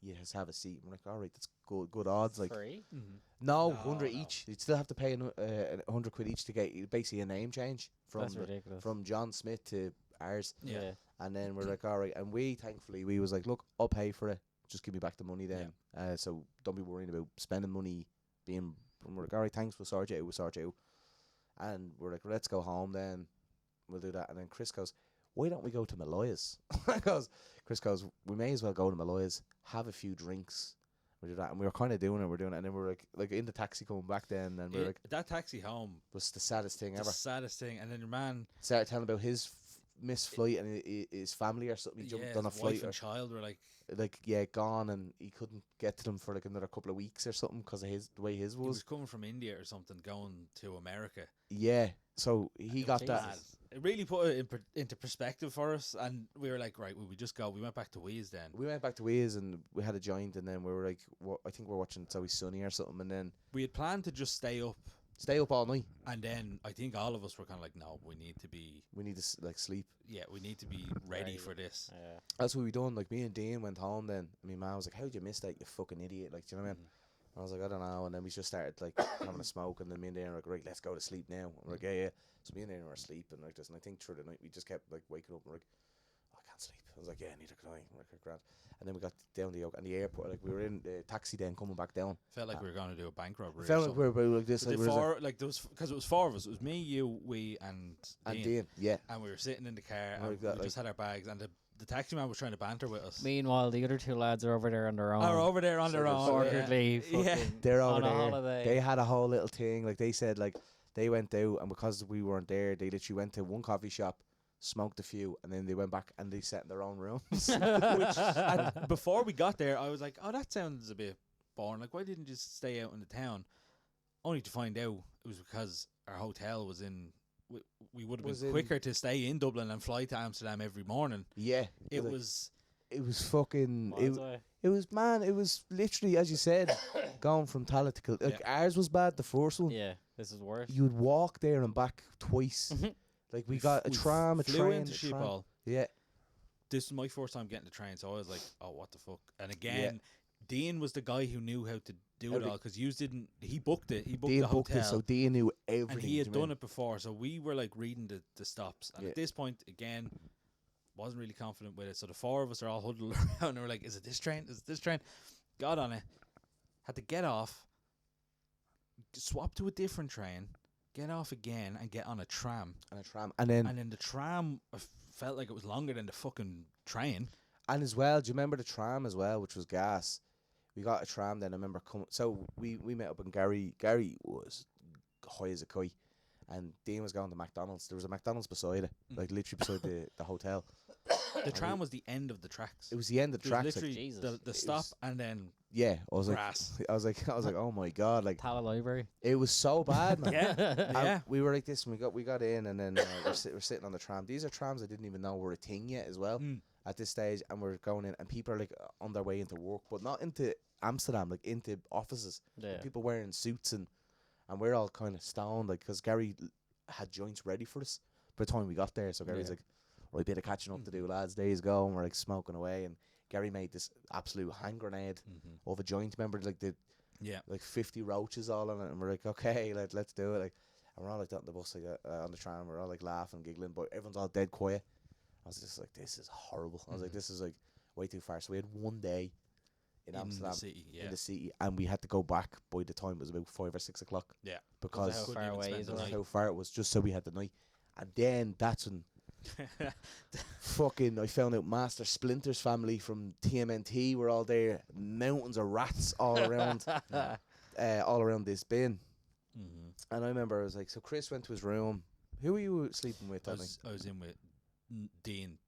you just have a seat. I'm like, all right, that's good odds. Like, Free? no, No, 100 no. each. You'd still have to pay £100 each to get basically a name change That's ridiculous. from John Smith to ours. yeah. And then we're like, all right. And we, thankfully, we was like, look, I'll pay for it. Just give me back the money then. So don't be worrying about spending money. We're like, all right, thanks. We'll sort you out. And we're like, let's go home then. We'll do that. And then Chris goes, why don't we go to Malaya's? Chris goes, we may as well go to Malaya's, have a few drinks. We do that. And we were kind of doing it. And then we're like in the taxi coming back then. And we were like, That taxi home, was the saddest thing the ever. saddest thing. And then your man, Started telling about his missed flight and his family or something. He jumped on a his flight wife or and child were like, gone, and he couldn't get to them for like another couple of weeks or something because of the way his he was was. coming from India or something, going to America. Yeah, so he got that. Jesus. It really put it into perspective for us, and we were like, right, will we just go? We went back to Wees then. We went back to Wiz and we had a joint, and then we were like, I think we're watching It's Always Sunny or something, and then We had planned to just stay up, stay up all night. and then I think all of us were kind of like, no, we need to be, We need to sleep. we need to be ready Ready. for this. Yeah. That's what we done. Like, me and Dean went home then. And my mom was like, how'd you miss that, you fucking idiot? Like, do you know what I mean? I was like, I don't know. And then we just started like having a smoke, and then me and Dean were like, right, let's go to sleep now. And we're like, yeah. So me and Dean were asleep and like this, and I think through the night we just kept like waking up and we're like, oh, I can't sleep. I was like, yeah, neither can I. We're like, grand. And then we got down the airport, like we were in the taxi then coming back down. Felt like we were going to do a bank robbery. It felt like we were like this. But Like, the we was four, like there was, because it was four of us. It was me, you, we, and and Dean. Dean, yeah. And we were sitting in the car, and Like that, we just had our bags, and the taxi man was trying to banter with us. Meanwhile, the other two lads are over there on their own. Are over there on So their they're own. Awkwardly Yeah. fucking They're over on there. a holiday. They had a whole little thing. Like they said, like they went out, and because we weren't there, they literally went to one coffee shop, smoked a few, and then they went back and they sat in their own rooms. And before we got there, I was like, oh, that sounds a bit boring. Like, why didn't you just stay out in the town? Only to find out it was because our hotel was in. We would have Was been in- quicker to stay in Dublin and fly to Amsterdam every morning. Yeah, It like, was. It was fucking. Miles away. It was, man. It was literally, as you said, going from Tallaght to like ours was bad. The first one, Yeah, this is worse. you would walk there and back twice. Like we got a tram, a flew train, into a tram. Schiphol. Yeah, This was my first time getting the train, so I was like, oh, what the fuck? And again, Dean was the guy who knew how to do it all, because you didn't. He booked it. He booked Dean the booked hotel. it, so Dean knew everything. And he had do you done mean? it before, so we were like reading the stops. And Yeah. at this point, again, wasn't really confident with it. So the four of us are all huddled around, and we're like, "Is it this train? Is it this train?" Got on it, had to get off, swap to a different train, get off again, and get on a tram. And a tram, and then And then the tram felt like it was longer than the fucking train. and as well, do you remember the tram as well, which was gas? We got a tram then. I remember coming. So we met up, and Gary was high as a kite, and Dean was going to McDonald's. There was a McDonald's beside it, like literally beside the hotel. The tram was the end of the tracks. It was the end of the It was tracks. Like, literally Jesus. the It stop was- and then yeah, I was grass. like, oh my god, like Tala Library. it was so bad, man. Yeah, And yeah. we were like this, and we got in, and then we're sitting on the tram. These are trams I didn't even know were a thing yet as well Mm. at this stage, and we're going in, and people are like on their way into work, but not into Amsterdam, like into offices. Yeah. People wearing suits, and we're all kind of stoned, like, because Gary had joints ready for us by the time we got there. So Gary's Yeah. like, right, bit of catching up to do, lads. Days go, and we're like smoking away, and Gary made this absolute hand grenade of a joint. Remember, like the Yeah. like 50 roaches all on it, and we're like, okay, let's do it. Like, and we're all like that on the bus, like on the tram. We're all like laughing, giggling, but everyone's all dead quiet. I was just like, this is horrible. I was like, this is like way too far. So we had one day in Amsterdam, the city, yeah. in the city, and we had to go back by the time it was about 5 or 6 o'clock. Yeah. because how Couldn't far even away spend is the it? that's night. how far it was, just so we had the night. And then that's when fucking I found out Master Splinter's family from TMNT were all there. Mountains of rats all around, all around this bin. And I remember I was like, so Chris went to his room. Who were you sleeping with I that night? was in with Dean,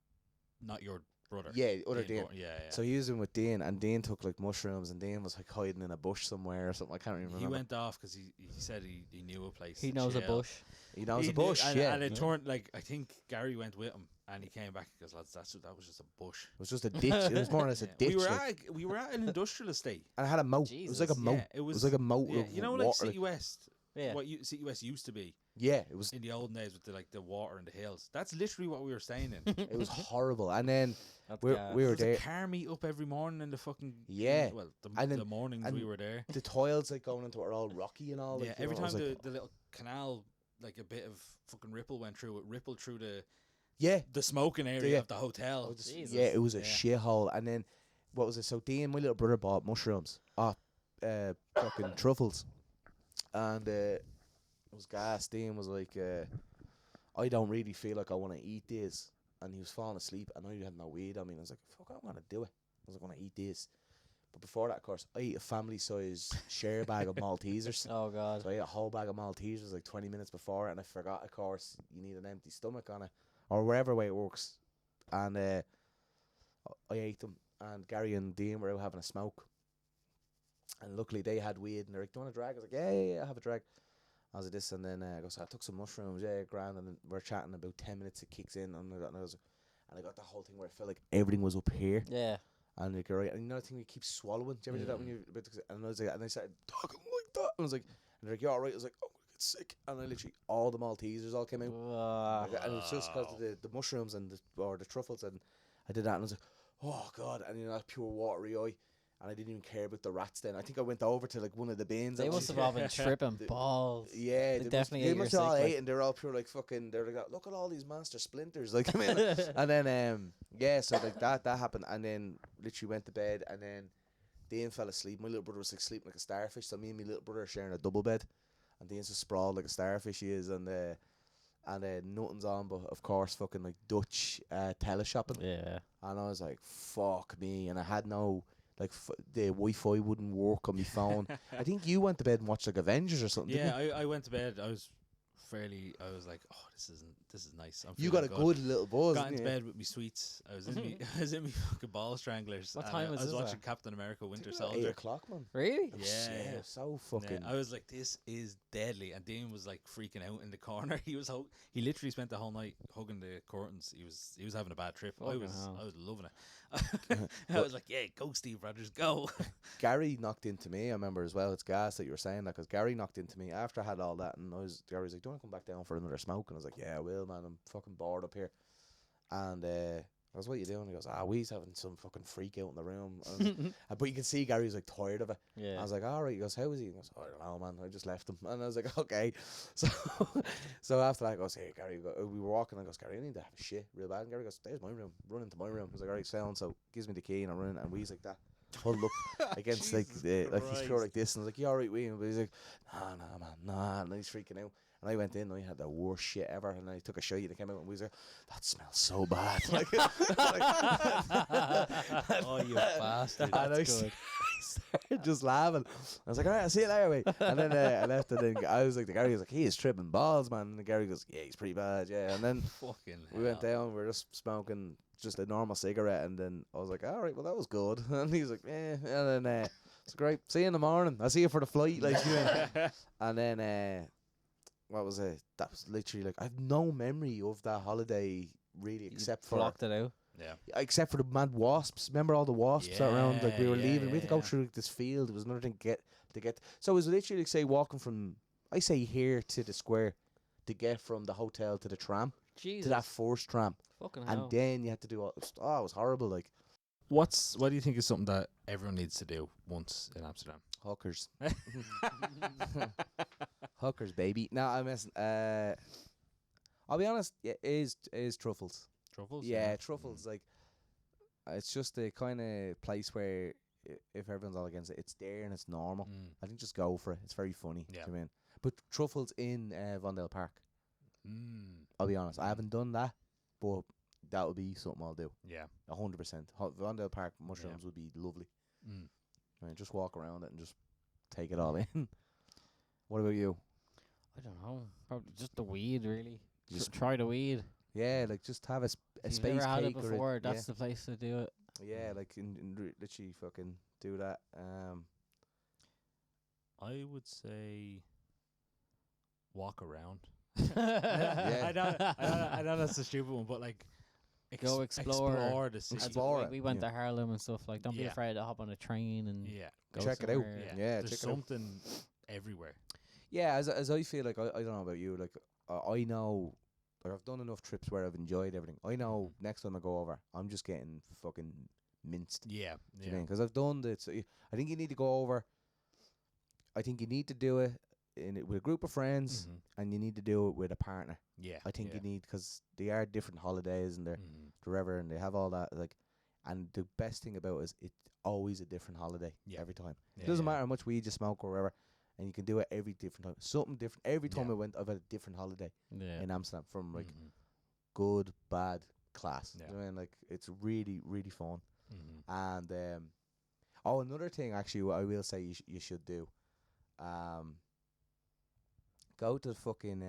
not your brother. Yeah, other Dean. Gordon, yeah. So he was in with Dean, and Dean took like mushrooms, and Dean was like hiding in a bush somewhere or something. I can't remember. he went off because he said he knew a place. He to knows a chill. bush. He knows He a knew- bush, and, yeah. And it turned like I think Gary went with him, and he came back because lads, that was just a bush. It was just a ditch. It was more or less a ditch. We were at an industrial estate. and it had a moat. It was like a Jesus. moat. Yeah, it was like a moat Yeah, of you know, water. like City West. Yeah. What City West used to be yeah, it was. in the olden days with the water and the hills. That's literally what we were staying in. It was horrible. And then That's we gas. we were There was there. a car meet up every morning in the fucking Yeah. Well, And then- the mornings and we were there. The toils like going into it are all rocky and all. Like, Yeah, you every know, I time was like, the little canal, like a bit of fucking ripple went through, it rippled through yeah, the smoking area Yeah. of the hotel. I just- Jesus. yeah, it was a Yeah. shithole. And then what was it? So Dean, my little brother, bought mushrooms. Fucking truffles, and it was gas. Dean was like, I don't really feel like I want to eat this, and he was falling asleep, and I had no weed on me. And I was like, fuck, I'm gonna do it. I was like, I want to eat this. But before that, of course, I ate a family size share bag of Maltesers. Oh god. So I ate a whole bag of Maltesers like 20 minutes before, and I forgot, of course, you need an empty stomach on it, or wherever way it works. And I ate them, and Gary and Dean were out having a smoke. And luckily they had weed, and they're like, do you want a drag? I was like, yeah, I have a drag. I was like this, and then I goes, I took some mushrooms, yeah, grand, and then we're chatting about 10 minutes, it kicks in, and I got the whole thing where I felt like everything was up here. Yeah. And like, right, and you know the thing you keep swallowing. Do you ever do that when you? And I was like, and I started talking like that. And I was like, and they're like, you all right? I was like, I'm gonna get sick. And I literally all the Maltesers all came out, and it was just because of the mushrooms and the truffles, and I did that, and I was like, oh god, and you know that pure watery eye, and I didn't even care about the rats. Then I think I went over to like one of the bins. They and must have all been tripping The- balls. yeah, They definitely they ate your must have all sick, ate, like- and they're all pure like fucking. They're like, look at all these Master Splinters, like, I mean, and then yeah, so like that happened, and then literally went to bed, and then Dean fell asleep. My little brother was like sleeping like a starfish, so me and my little brother are sharing a double bed, and Dean's just sprawled like a starfish he is, and nothing's on, but of course fucking like Dutch teleshopping, Yeah. and I was like, fuck me, and I had no. Like the Wi-Fi wouldn't work on my phone. I think you went to bed and watched like Avengers or something. Yeah, didn't I went to bed. I was like, oh, this is nice. I'm you got a feeling good little buzz. Got didn't into you? bed with me sweets. I was in me I was in me fucking ball stranglers. What and time I was was this watching at? Captain America Winter It was about 8 Soldier. o'clock, man. Really? It was, Yeah. so Yeah, fucking. I was like, this is deadly, and Dean was like freaking out in the corner. He was he literally spent the whole night hugging the curtains. He was having a bad trip. I Fucking was hell. loving it. I was like, yeah, go Steve Rogers, go. Gary knocked into me. I remember as well. It's gas that you were saying that because Gary knocked into me after I had all that, and Gary was like, "Do you want to come back down for another smoke?" And I was like, "Yeah, I will, man. I'm fucking bored up here." And I was, "What you doing?" He goes, we's having some fucking freak out in the room." And, but you can see Gary's like tired of it. Yeah. I was like, all right. He goes, how is he? He goes, I don't know, man. I just left him. And I was like, okay. So so after that, I goes, hey, Gary. We were walking. I goes, Gary, I need to have a shit real bad. And Gary goes, there's my room. Run into my room. I was like, all right, sound. So gives me the key, and I run, and we's like that. Huddled up against like he's pure like this, and I was like, you all right, we? But he's like, nah, man, nah. And he's freaking out. And I went in, and I had the worst shit ever, and I took a shot, and I came out, and we was like, that smells so bad. Oh, you bastard. And I started just laughing. I was like, all right, I'll see you later, mate. And then I left, and then I was like, the Gary was like, he is tripping balls, man. And the Gary goes, yeah, he's pretty bad, yeah. And then Fucking we went hell. down, we were just smoking, just a normal cigarette, and then I was like, all right, well that was good. And he was like, and then it's great. See you in the morning. I'll see you for the flight, like. And then what was it? That was literally like I have no memory of that holiday really, except for blocked it out. except for the mad wasps. Remember all the wasps around? Like we were leaving, we had to go yeah. through this field. It was another thing to get. So it was literally like say walking from I say here to the square to get from the hotel to the tram Jesus. to that first tram, Fucking and hell. then you had to do all. Oh, it was horrible. Like What do you think is something that everyone needs to do once in Amsterdam? hookers, hookers, baby. No, I'm messing. I'll be honest. Yeah, it is truffles. Truffles? Yeah, truffles. Like it's just the kind of place where if everyone's all against it, it's there and it's normal. I think just go for it. It's very funny. Yeah. Do you know what I mean? But truffles in Vondale Park. Mm. I'll be honest. I haven't done that, but that would be something I'll do. Yeah. 100%. Vondale Park mushrooms would be lovely. Mm. I mean, just walk around it and just take it all in. What about you? I don't know. Probably just the weed, really. Just- Try the weed. Yeah, like just have a If you've space never had it cake or before, a, that's the place to do it. yeah, like literally fucking do that. I would say walk around. Yeah. I know that's a stupid one, but like Go explore. the city. Explore it, We went yeah. to Harlem and stuff. Like, don't be Yeah. afraid to hop on a train and Yeah. go Check it out. somewhere. Yeah, There's check it out. something everywhere. Yeah, as I feel like I don't know about you, like I know, like I've done enough trips where I've enjoyed everything. I know next time I go over, I'm just getting fucking minced. Yeah. Do you mean? Because I've done it. So I think you need to go over. I think you need to do it with a group of friends, and you need to do it with a partner. Yeah. I think you need, because they are different holidays and they're forever, and they have all that. Like, and the best thing about it is it's always a different holiday every time. It doesn't matter how much weed you smoke or whatever, and you can do it every different time. Something different every time I went. I've had a different holiday in Amsterdam, from like good, bad, class. Yeah. You know what I mean? Like it's really, really fun. Mm-hmm. And another thing actually, what I will say you should do, go to fucking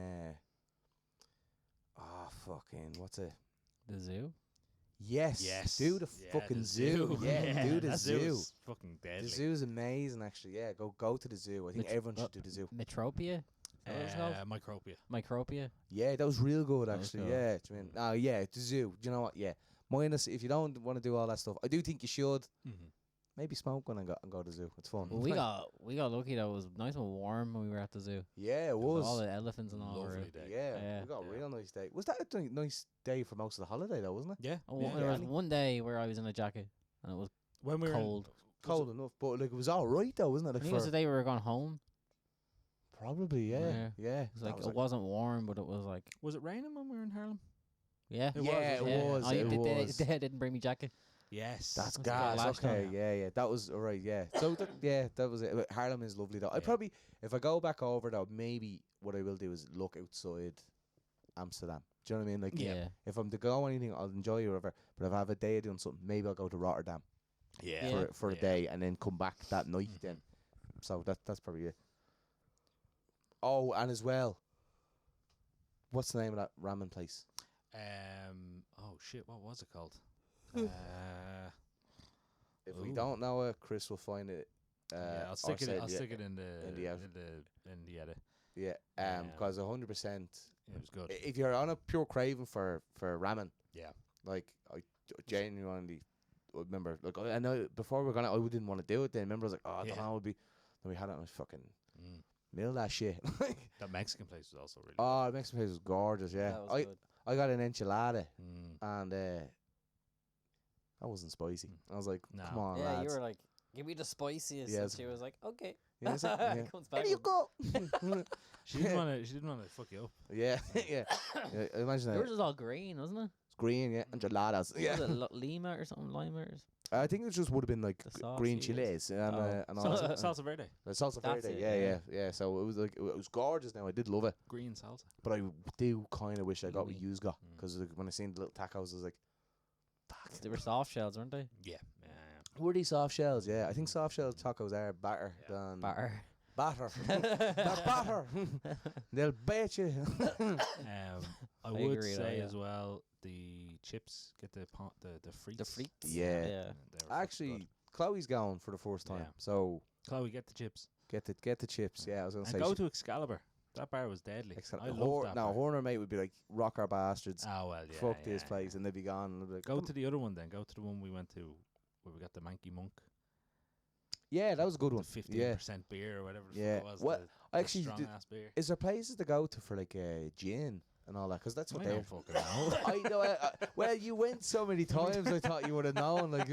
fucking what's it? The zoo. Yes, Yes. do the fucking the zoo. Yeah, do the that zoo. is fucking deadly. The zoo is amazing, actually. Yeah, go to the zoo. I think everyone should do the zoo. Metropia. Is that what it's called? Micropia. Micropia. Yeah, that was real good, That was actually. cool. Yeah, do you mean? Yeah, the zoo. Do you know what? Yeah, minus if you don't want to do all that stuff, I do think you should. Maybe smoke one and go to the zoo. It's fun. Well, we got lucky though. It was nice and warm when we were at the zoo. Yeah, it With was. all the elephants and all. Lovely were- day. Yeah, Yeah. we got a Yeah. real nice day. Was that a nice day for most of the holiday, though, wasn't it? Yeah. Oh, yeah. there was one day where I was in a jacket and it was When we were cold. Cold enough, but like it was all right, though, wasn't it? I Like think it was for the day we were going home. probably, yeah. It was like That it wasn't warm, but it was like Was it raining when we were in Harlem? yeah. It was, Yeah, it yeah. was. Oh, It was. they didn't bring me jacket. Yes. That's That's gas. last Okay, time. yeah. That was alright. Yeah. So that was it. But Harlem is lovely, though. I Yeah. probably, if I go back over, though, maybe what I will do is look outside Amsterdam. Do you know what I mean? Like, Yeah. if I'm to go anything, I'll enjoy it or whatever. But if I have a day of doing something, maybe I'll go to Rotterdam Yeah. Yeah. for a day and then come back that night. Then, so that's probably it. Oh, and as well, what's the name of that ramen place? Oh shit! What was it called? If we Ooh. don't know it, Chris will find it. Yeah, I'll or stick it. said, I'll yeah, stick it in the in the out. in the edit. Yeah, because 100%. It was good. If you're on a pure craving for ramen, Yeah. like I genuinely remember, like I know before we were gonna, I didn't want to do it. Then remember, I was like, oh, I don't know, it would be. Then we had it, and I fucking mill that shit. That Mexican place was also really. Oh, the Mexican place was gorgeous. Yeah, That was good. I got an enchilada, good. and that wasn't spicy. I was like, No. come on, Yeah, lads. you were like, give me the spiciest. Yeah, and it's- she was like, okay. Yeah, it's like, yeah. Comes back There you with- go. She didn't want to. She didn't want to fuck you up. Yeah, yeah. Imagine that. Yours was all green, wasn't it? It's green, yeah, enchiladas. Yeah. Was it Lima or something? Lima or I think it just would have been like The sauce green you chilies and Oh. and all that. Salsa verde. The salsa That's verde, it, yeah. So it was like it was gorgeous. Now I did love it, Green salsa. but I do kind of wish I got what Louis. you got, because when I seen the little tacos, I was like, "Fuck." They were soft shells, weren't they? Yeah. Were these soft shells? Yeah, I think soft shell tacos are better than Batter. Batter. They're batter. They'll bet you. I I would agree, say yeah. as well the chips get the frites. The frites. Yeah. They were fucking Actually, good. Chloe's going for the first time. Yeah. So Chloe, get the chips get the chips. Yeah, I was going to and say. go to Excalibur. That bar was deadly. I love that. Now, bar. Horner mate would be like, rock our bastards. Oh well, yeah. Fuck yeah, this place. yeah. And they'd be gone. And they'd be like, Go "Come-" to the other one then. Go to the one we went to where we got the Manky Monk. Yeah, that was a good one. The 15% Yeah. beer or whatever the Yeah. fuck it was. Well, the actually, strong ass beer. is there places to go to for like gin and all that? Because that's what I they're. don't fucking know. I know. Well, you went so many times. I thought you would have known. Like,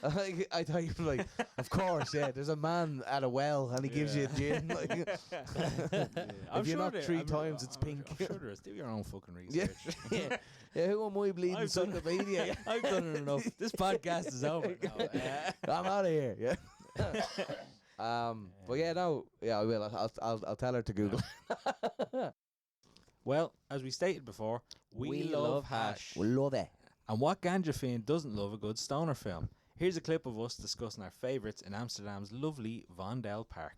I thought you'd be like, of course, yeah. There's a man at a well, and he gives you a gin. Like, if you're not three times, it's pink. I'm sure there is. Do your own fucking research. Yeah. Yeah. Who am I bleeding? I've done Sucker media. I've done it enough. This podcast is over. No, I'm out of here. Yeah. But yeah, no, yeah, I will. I'll tell her to Google. well, as we stated before, we love hash. We love it. And what ganja fiend doesn't love a good stoner film? Here's a clip of us discussing our favourites in Amsterdam's lovely Vondel Park.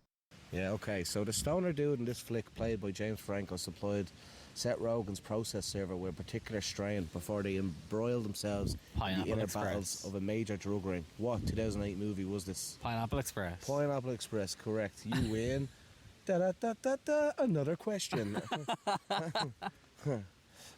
Yeah, okay, so the stoner dude in this flick, played by James Franco, supplied Seth Rogen's process server with a particular strain before they embroiled themselves in Pineapple the inner Express. battles of a major drug ring. What 2008 movie was this? Pineapple Express. Pineapple Express, correct. You win. Da-da-da-da-da. Another question.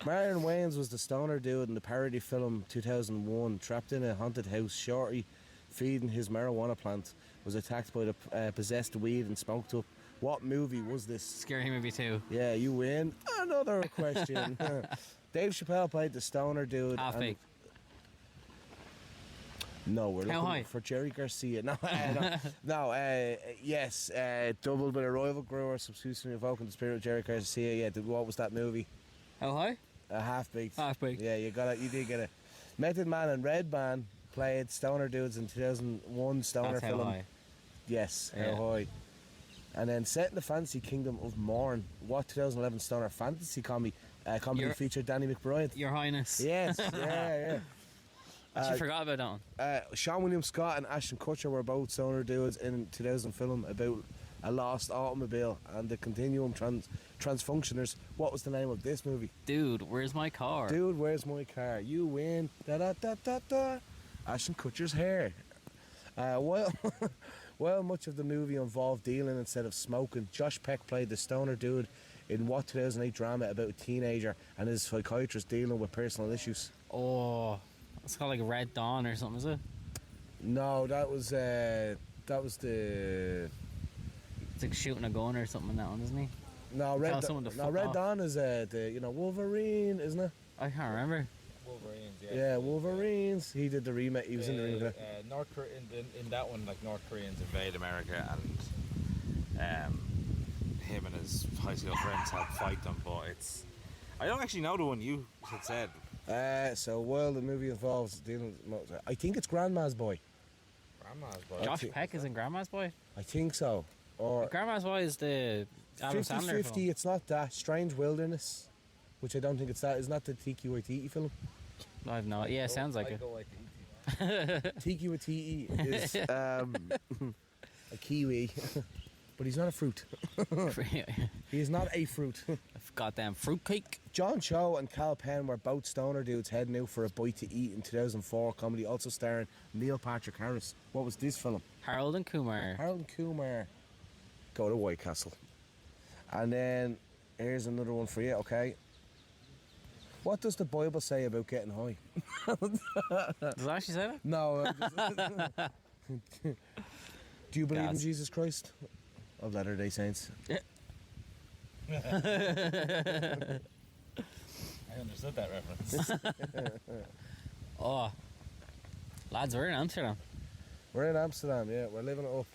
Marlon Wayans was the stoner dude in the parody film 2001. Trapped in a haunted house, Shorty, feeding his marijuana plant, was attacked by the possessed weed and smoked up. What movie was this? Scary Movie 2. Yeah, you win. Another question. Dave Chappelle played the stoner dude. Half-Baked. No, we're How looking high? for Jerry Garcia. No, yes, doubled with a rival grower, substituting evoking the spirit of Jerry Garcia. Yeah, what was that movie? How high? Half-Baked. Half-Baked. Yeah, you got it. You did get it. Method Man and Red Man played stoner dudes in 2001 stoner That's film. How High. Yes, Yeah. How High. And then set in the fantasy kingdom of Morn, what 2011 stoner fantasy comedy featured Danny McBride. Your Highness. Yes, yeah. I forgot about that one. Sean William Scott and Ashton Kutcher were both stoner dudes in 2000 film about a lost automobile and the continuum transfunctioners. What was the name of this movie? Dude, where's my car? Dude, where's my car? You win. Da da da da da. Ashton Kutcher's hair. While much of the movie involved dealing instead of smoking, Josh Peck played the stoner dude in what 2008 drama about a teenager and his psychiatrist dealing with personal issues. Oh, it's called like Red Dawn or something, is it? No, that was the. It's like shooting a gun or something in that one, isn't he? No, Tell someone to fuck Red off. Dawn is the Wolverine, isn't it? I can't remember. Wolverines, Yeah, Wolverines. He did the remake. He was in the remake. In that one, like North Koreans invade America, and him and his high school friends help fight them. But it's, I don't actually know the one you had said. So while the movie involves dealing with, I think it's Grandma's Boy. Grandma's Boy. Josh Peck is in Grandma's Boy. I think so. Or Grandma's Boy is the Adam Sandler 50-50, film. it's not that. Strange Wilderness, which I don't think it's that. Isn't that the Tiki Waititi film? I have no. Yeah, sounds like it. Tiki Waititi is a kiwi, but he's not a fruit. He is not a fruit. Goddamn fruitcake. John Cho and Cal Penn were both stoner dudes heading out for a bite to eat in 2004 comedy, also starring Neil Patrick Harris. What was this film? Harold and Kumar. Harold and Kumar go to White Castle. And then here's another one for you, okay? What does the Bible say about getting high? Does it actually say that? No. Do you believe in Gas. Jesus Christ? Of Latter-day Saints. I understood that reference. Oh, lads, we're in Amsterdam. We're in Amsterdam, yeah. We're living it up.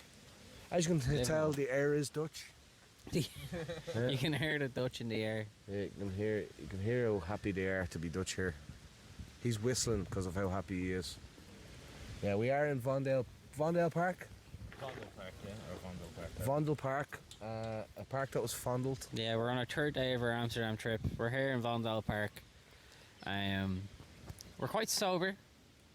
As you can tell, the air is Dutch. You can hear the Dutch in the air. Yeah, you can hear how happy they are to be Dutch here. He's whistling because of how happy he is. Yeah, we are in Vondel Park. Vondel Park, yeah, or Vondel Park. Vondel Park, a park that was fondled. Yeah, we're on our third day of our Amsterdam trip. We're here in Vondel Park. We're quite sober.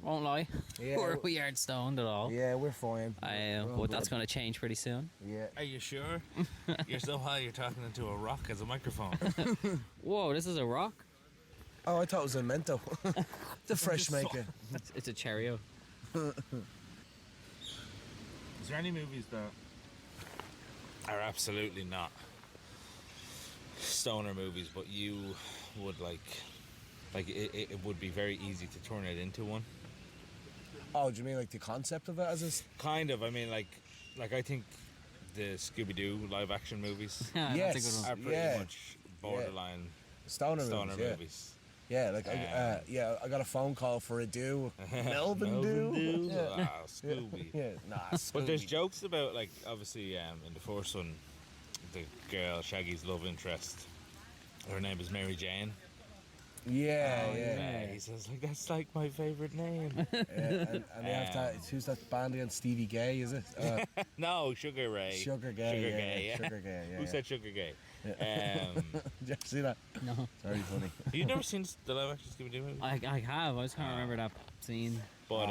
Won't lie. Yeah, we aren't stoned at all. Yeah, we're fine. But that's going to change pretty soon. Yeah. Are you sure? You're so high you're talking into a rock as a microphone. Whoa, this is a rock? Oh, I thought it was a Mento. The fresh maker. It's a Cheerio. Is there any movies that are absolutely not stoner movies, but you would like it would be very easy to turn it into one? Oh, do you mean like the concept of it as a... Kind of. I mean, like I think the Scooby-Doo live-action movies That's a good one. are pretty much borderline Stoner movies, movies. Yeah, like I got a phone call for a do. Melvin do. Yeah. Ah, Scooby. Yeah, nah. But there's Scooby. jokes about, like, obviously in the first one, the girl, Shaggy's love interest, her name is Mary Jane. Yeah. He says, like, that's like my favourite name. And they have that. Who's that band again? Stevie Gay, is it? No, Sugar Ray. Sugar Gay. Sugar Gay. Yeah. Who said Sugar Gay? Did you ever see that? No. It's very funny. Have you never seen the live action Scooby-Doo movie? I have. I just can't remember that scene. But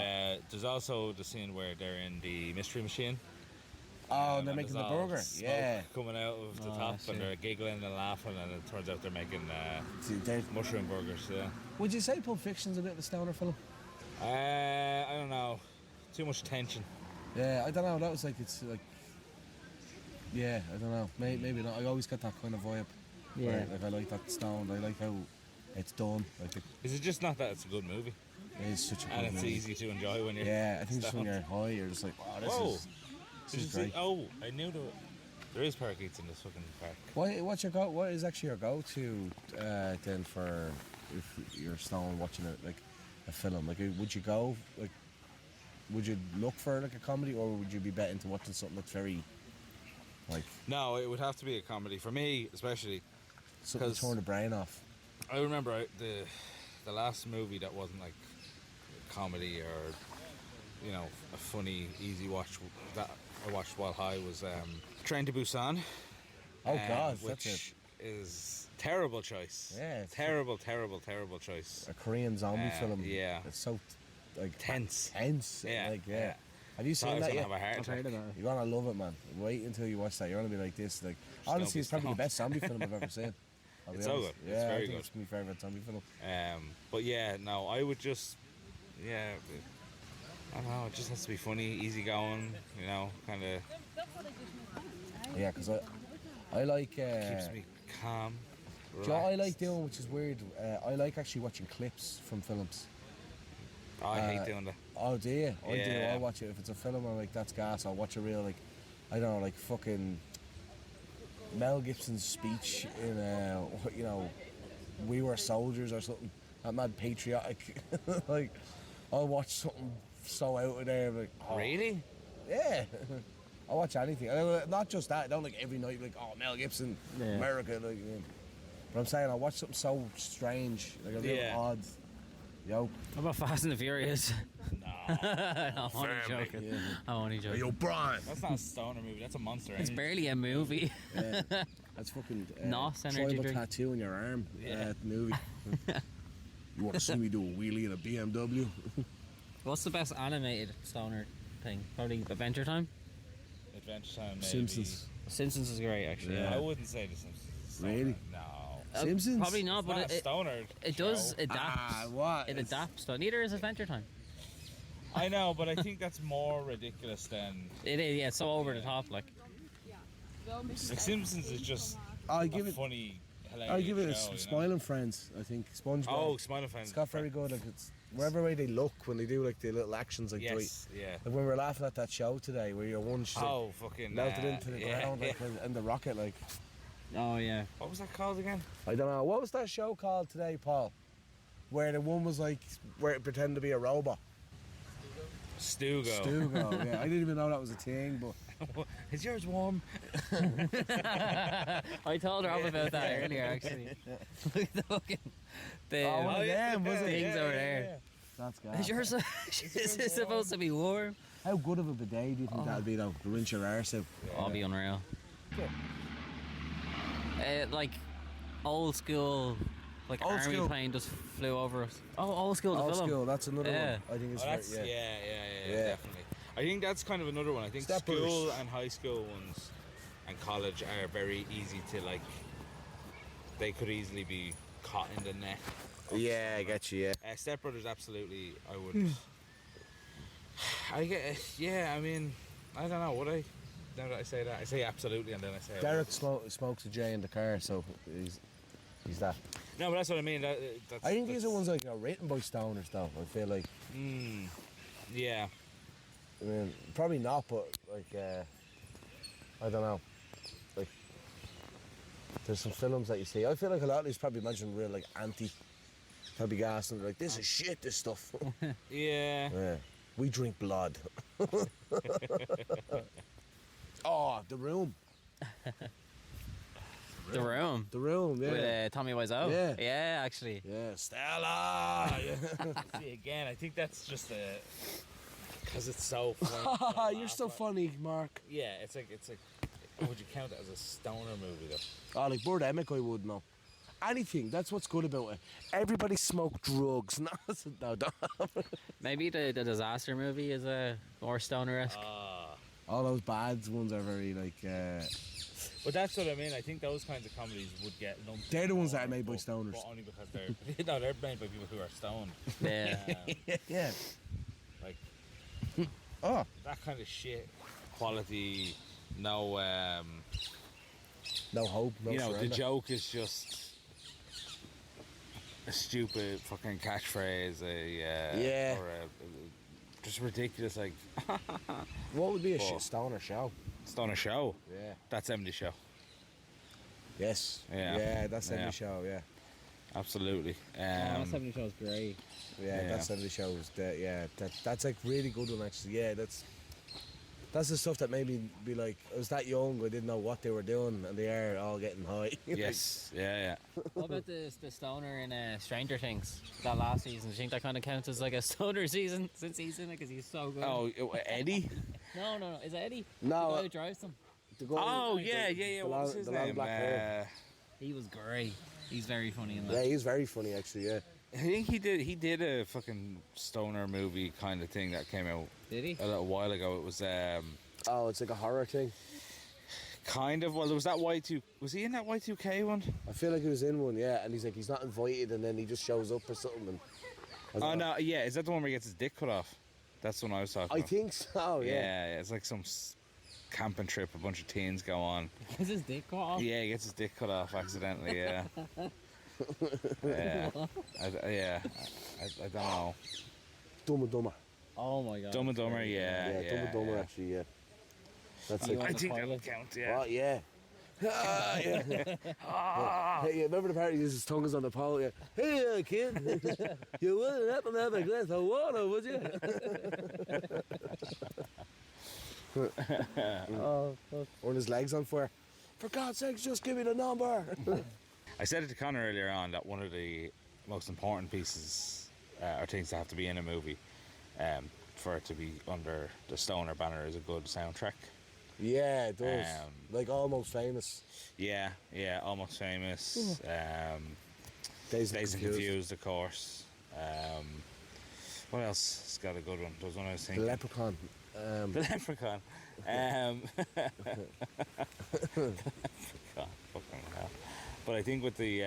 there's also the scene where they're in the Mystery Machine. Oh, and they're and making the there's all burger. smoke Yeah. coming out of the Oh, top, shit. and they're giggling and laughing, and it turns out they're making They- mushroom burgers. Yeah. Would you say Pulp Fiction's a bit of a stoner film? I don't know. Too much tension. Yeah, I don't know. That was like, it's like... Yeah, I don't know. Maybe not. I always get that kind of vibe. Yeah. Where, like, I like that stoned. I like how it's done. Like, Is it just not that it's a good movie? it is such a good And it's movie. easy to enjoy when you're Yeah, I think just when stoned. you're high, you're just like, wow, this Whoa. is... Did you is see? great. Oh, I knew there is parakeets in this fucking park. What is actually your go-to then for if you're stoned watching like a film? Like, would you go like? Would you look for like a comedy, or would you be bet into watching something that's very like No, it would have to be a comedy for me, especially. something to 'Cause- turn the brain off? I remember the last movie that wasn't like a comedy or a funny easy watch that I watched while high was Train to Busan. Oh God, which that's is terrible choice. Yeah, it's terrible choice. a Korean zombie film. yeah. it's so like Tense. tense. Yeah, Like, yeah. Have you Thought I seen was that gonna yet? have a heart I've heard attack. about it. You're gonna love it, man. Wait until you watch that. You're gonna be like this. Like, don't honestly, be it's probably the stoned. best zombie film I've ever seen. I'll be It's so honest. good. Yeah, It's I very think good. it's my favorite zombie film. But yeah, no, I would just I don't know, it just has to be funny, easygoing, kind of Yeah, because I like. keeps me calm. Do you know what I like relaxed. doing, which is weird? I like actually watching clips from films. I hate doing that. Oh, do you? I do. Yeah. I'll watch it. If it's a film, I'm like, that's gas. I'll watch a real, like, I don't know, like fucking Mel Gibson's speech in, We Were Soldiers or something. That mad patriotic. Like, I'll watch something so out of there. Like, oh, Really? yeah. I'll watch anything. Not just that. I don't like every night, like, oh, Mel Gibson, Yeah. America. Like, but I'm saying I'll watch something so strange, like a real Yeah. odd. Yo. How about Fast and the Furious? No. I'm only joking. Yeah. I'm only joking. Yo, Brian. That's not a stoner movie, that's a monster. It's barely a movie. Yeah. That's fucking Nos energy tribal drink. tattoo on your arm. Yeah. Movie. You want to see me do a wheelie in a BMW? What's the best animated stoner thing? Probably Adventure Time? Adventure Time, maybe. Simpsons. Simpsons is great, actually. Yeah. Yeah. I wouldn't say The Simpsons. is stoner. Really? No. Simpsons? Probably not, It's but not a stoner it does show. adapt. what? It adapts. So neither is Adventure Time. I know, but I think that's more ridiculous than... It is, yeah, it's so over the top. Like, Like, Simpsons is just I a give it. funny, hilarious I give it a show, Smiling Friends. I think SpongeBob. Oh, Smiling Friends. It's got very good. Like, it's wherever way they look when they do like the little actions, like Yes, yeah. like when we were laughing at that show today, where your one just, like, Oh, fucking... melted into the yeah, ground, like yeah. in the rocket, like. oh yeah. What was that called again? I don't know. What was that show called today, Paul? Where the one was like, where it pretended to be a robot. Stugo. Stugo, yeah. I didn't even know that was a thing, but Is yours warm? I told Rob about that earlier, actually. Look at the fucking Oh, one of them, was it? things over there. that's good. Is yours is this supposed to be warm? How good of a bidet do you think that'd be though? To rinse your arse out. I'll be unreal. Like old school like Old army School. plane just flew over us. Oh, Old School, the Old film. School, that's another Yeah. one. I think it's Oh, very, that's yeah. yeah, definitely. I think that's kind of another one. I think Step school Brothers. and high school ones and college are very easy to like. They could easily be caught in the net. Yeah, I get you, yeah. Step Brothers, absolutely. I would. I get. Yeah, I mean, I don't know. Would I? Now that I say that, I say absolutely, and then I say. I Derek would. smokes a J in the car, so he's that. No, but that's what I mean. That's, I think these are ones like written by stoners, though. I feel like. Yeah. I mean, probably not, but like, I don't know. Like, there's some films that you see. I feel like a lot of these probably imagine real like probably gas and they're like, this is shit, this stuff. Yeah. Yeah. We drink blood. Oh, The Room. The Room. The Room, yeah. With Tommy Wiseau. Yeah. Yeah, actually. Yeah, Stella. Yeah. See, again, I think that's just because it's so funny. You're so funny, Mark. Yeah, it's like. Would you count it as a stoner movie though? Oh, like Birdemic, I would know. Anything. That's what's good about it. Everybody smoke drugs. No, don't. Maybe the disaster movie is a more stoner-esque. All those bad ones are very like. But that's what I mean. I think those kinds of comedies would get lumped. They're the ones that are in, made by but stoners. only because they're they're made by people who are stoned. Yeah. Yeah. Like Oh. that kind of shit. Quality. No. No hope. No You know, surrender. the joke is just a stupid fucking catchphrase. Yeah. Or just ridiculous. Like What would be a Oh. stoner show? Stoner show. Yeah. That 70s show. Yes. Yeah. Yeah, that's every Yeah. show. Yeah. Absolutely. That 70 show's great. Yeah, Yeah. that's every show. That's like really good one actually. Yeah, that's the stuff that made me be like, I was that young, I didn't know what they were doing, and they are all getting high. Yes. Yeah. What about the stoner in Stranger Things? That last season, do you think that kind of counts as like a stoner season since he's in it because he's so good? Oh, Eddie. No. Is it Eddie? No, The guy who drives them. Oh yeah. What was his the long name? black hair. He was great. He's very funny in Yeah, that. he's very funny actually. Yeah. I think he did a fucking stoner movie kind of thing that came out Did he? a little while ago. It was Oh, it's like a horror thing. kind of. Well, there was that Y2. Was he in that Y2K one? I feel like he was in one, yeah, and he's like he's not invited, and then he just shows up or something. And I don't know. No, yeah. Is that the one where he gets his dick cut off? That's the one I was talking I about. think so. Yeah. Yeah, it's like some camping trip. A bunch of teens go on. Is his dick cut off? Yeah, he gets his dick cut off accidentally. Yeah. Yeah. I don't know. Dumb and Dumber. Oh my god. Dumb and Dumber. Yeah. Dumb and Dumber actually. Yeah. That's You like. I want think the that pilot? would count. Yeah. What? Yeah. Yeah. Hey, yeah, remember the part he uses his tongue is on the pole? Yeah. Hey, kid, you wouldn't happen to have a glass of water, would you? Oh, fuck. Or his legs on fire. For God's sakes, just give me the number. I said it to Connor earlier on that one of the most important pieces or things that have to be in a movie for it to be under the stoner banner is a good soundtrack. Yeah, it does. Um, Like Almost Famous. Yeah, Almost Famous. Dazed Days and Confused, of course. What else has got a good one? There was one I was The thinking. Leprechaun. The Leprechaun. Leprechaun, fucking hell. But I think with the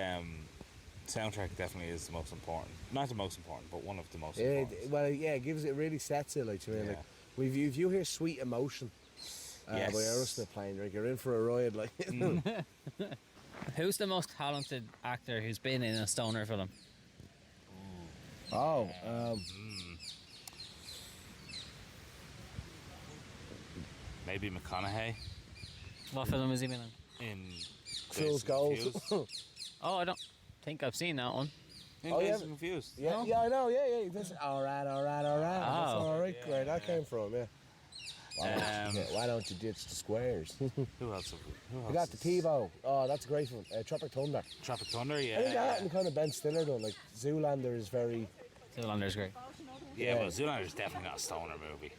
soundtrack definitely is the most important. Not the most important, but one of the most important. Well, yeah, it gives it really sets it. Like, you mean, Yeah. like if you hear Sweet Emotion Yes. by Aerosmith playing, like, you're in for a ride. Like, Who's the most talented actor who's been in a stoner film? oh, Maybe McConaughey What film has he been in? in Fool's Dazed and Gold. Confused. Oh, I don't think I've seen that one. In Oh, yeah. Dazed and Confused. yeah, No? yeah, I know, yeah. That's all right. That's Oh. all right. Yeah, Where that yeah. came from, yeah. Why don't you ditch the squares? Who else? We got the TiVo. Oh, that's a great one. Tropic Thunder. Tropic Thunder. I think Yeah. that and kind of Ben Stiller done. Like Zoolander is very Zoolander's great. Yeah, well, Zoolander is definitely not a stoner movie.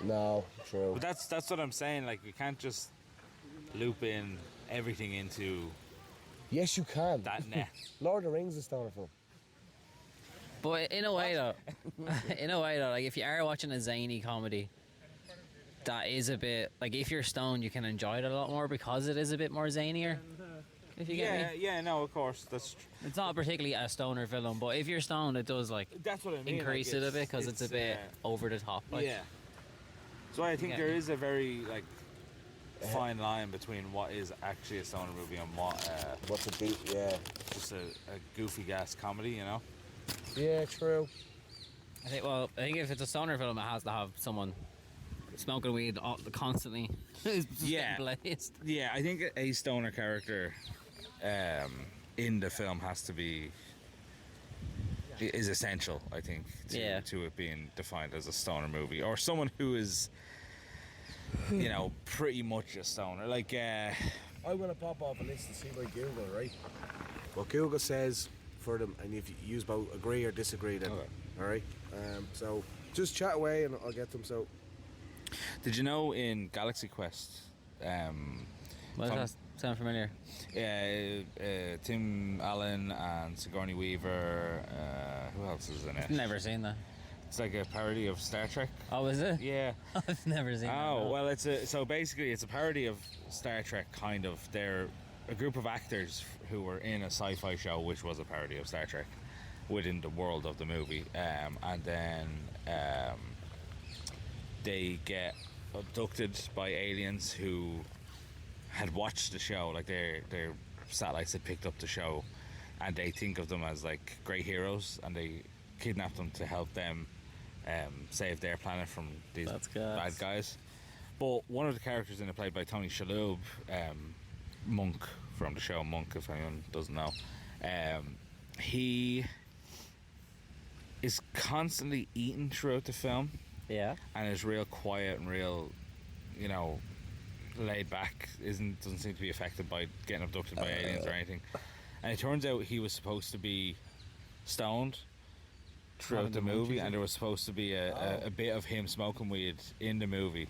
no true. But that's what I'm saying. Like, we can't just loop in everything into Yes, you can. That net. Lord of the Rings is a stoner film. But in a way though, like if you are watching a zany comedy, that is a bit like if you're stoned, you can enjoy it a lot more because it is a bit more zanier. If you get me. Yeah, no, of course. It's not particularly a stoner film, but if you're stoned, it does like That's what I mean. increase like, it a bit because it's a bit over the top. Like. Yeah. So I think Yeah. there is a very like fine line between what is actually a stoner movie and what What's a beat? Yeah. just a goofy gas comedy, you know? Yeah, true. I think if it's a stoner film, it has to have someone smoking weed constantly. It's just Yeah. getting blazed. Yeah, I think a stoner character in the film has to be is essential, I think, to it being defined as a stoner movie, or someone who is, you know, pretty much a stoner. Like, I'm gonna pop off a list and see by Google, right? What Google says for them, and if you both agree or disagree, then all right. So just chat away, and I'll get them. So, did you know in Galaxy Quest? Well, that sound familiar? Tim Allen and Sigourney Weaver. Who else is in it? Never seen that. It's like a parody of Star Trek. Oh, is it? Yeah. I've never seen that. Oh, no. well, so basically it's a parody of Star Trek, kind of. They're a group of actors who were in a sci-fi show which was a parody of Star Trek within the world of the movie, and then they get abducted by aliens who had watched the show, like their satellites had picked up the show, and they think of them as like great heroes, and they kidnap them to help them save their planet from these bad guys. But one of the characters in it, played by Tony Shalhoub, Monk from the show Monk, if anyone doesn't know, he is constantly eating throughout the film. Yeah. And is real quiet and real, you know, laid back. Doesn't seem to be affected by getting abducted by aliens or anything. And it turns out he was supposed to be stoned throughout the movie, and there was supposed to be a bit of him smoking weed in the movie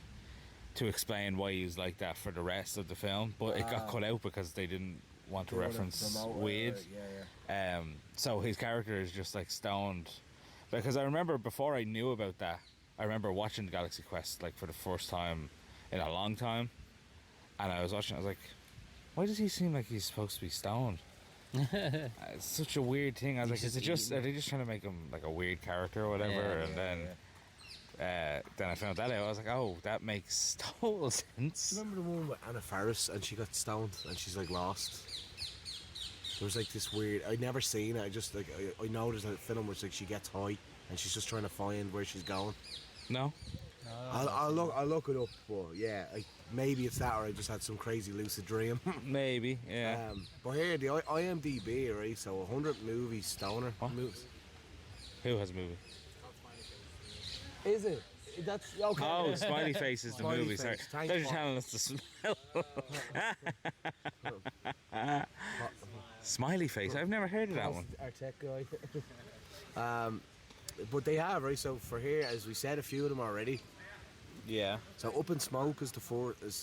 to explain why he was like that for the rest of the film, but it got cut out because they didn't want to reference weed. So his character is just like stoned, because I remember before I knew about that, I remember watching Galaxy Quest like for the first time in a long time, and I was watching, I was like, why does he seem like he's supposed to be stoned? It's such a weird thing. I was like, are they just trying to make him like a weird character or whatever? Then I found that out. I was like, oh, that makes total sense. Remember the one with Anna Faris and she got stoned and she's like lost? There was like this weird, I'd never seen it. I just like I know there's a film where it's like she gets high and she's just trying to find where she's going. No. I'll look it up, but yeah, maybe it's that, or I just had some crazy lucid dream. Maybe, yeah. But here, the IMDb, right? So 100 movies, stoner movies. Who has a movie? Is it? That's okay. Oh, Smiley Face is the Smiley movie. Face. Sorry, Thanks, they're Mark. telling us to smell. Smiley Face. I've never heard of that one. Our tech guy. But they have, right? So for here, as we said, a few of them already. Yeah. So Up in Smoke is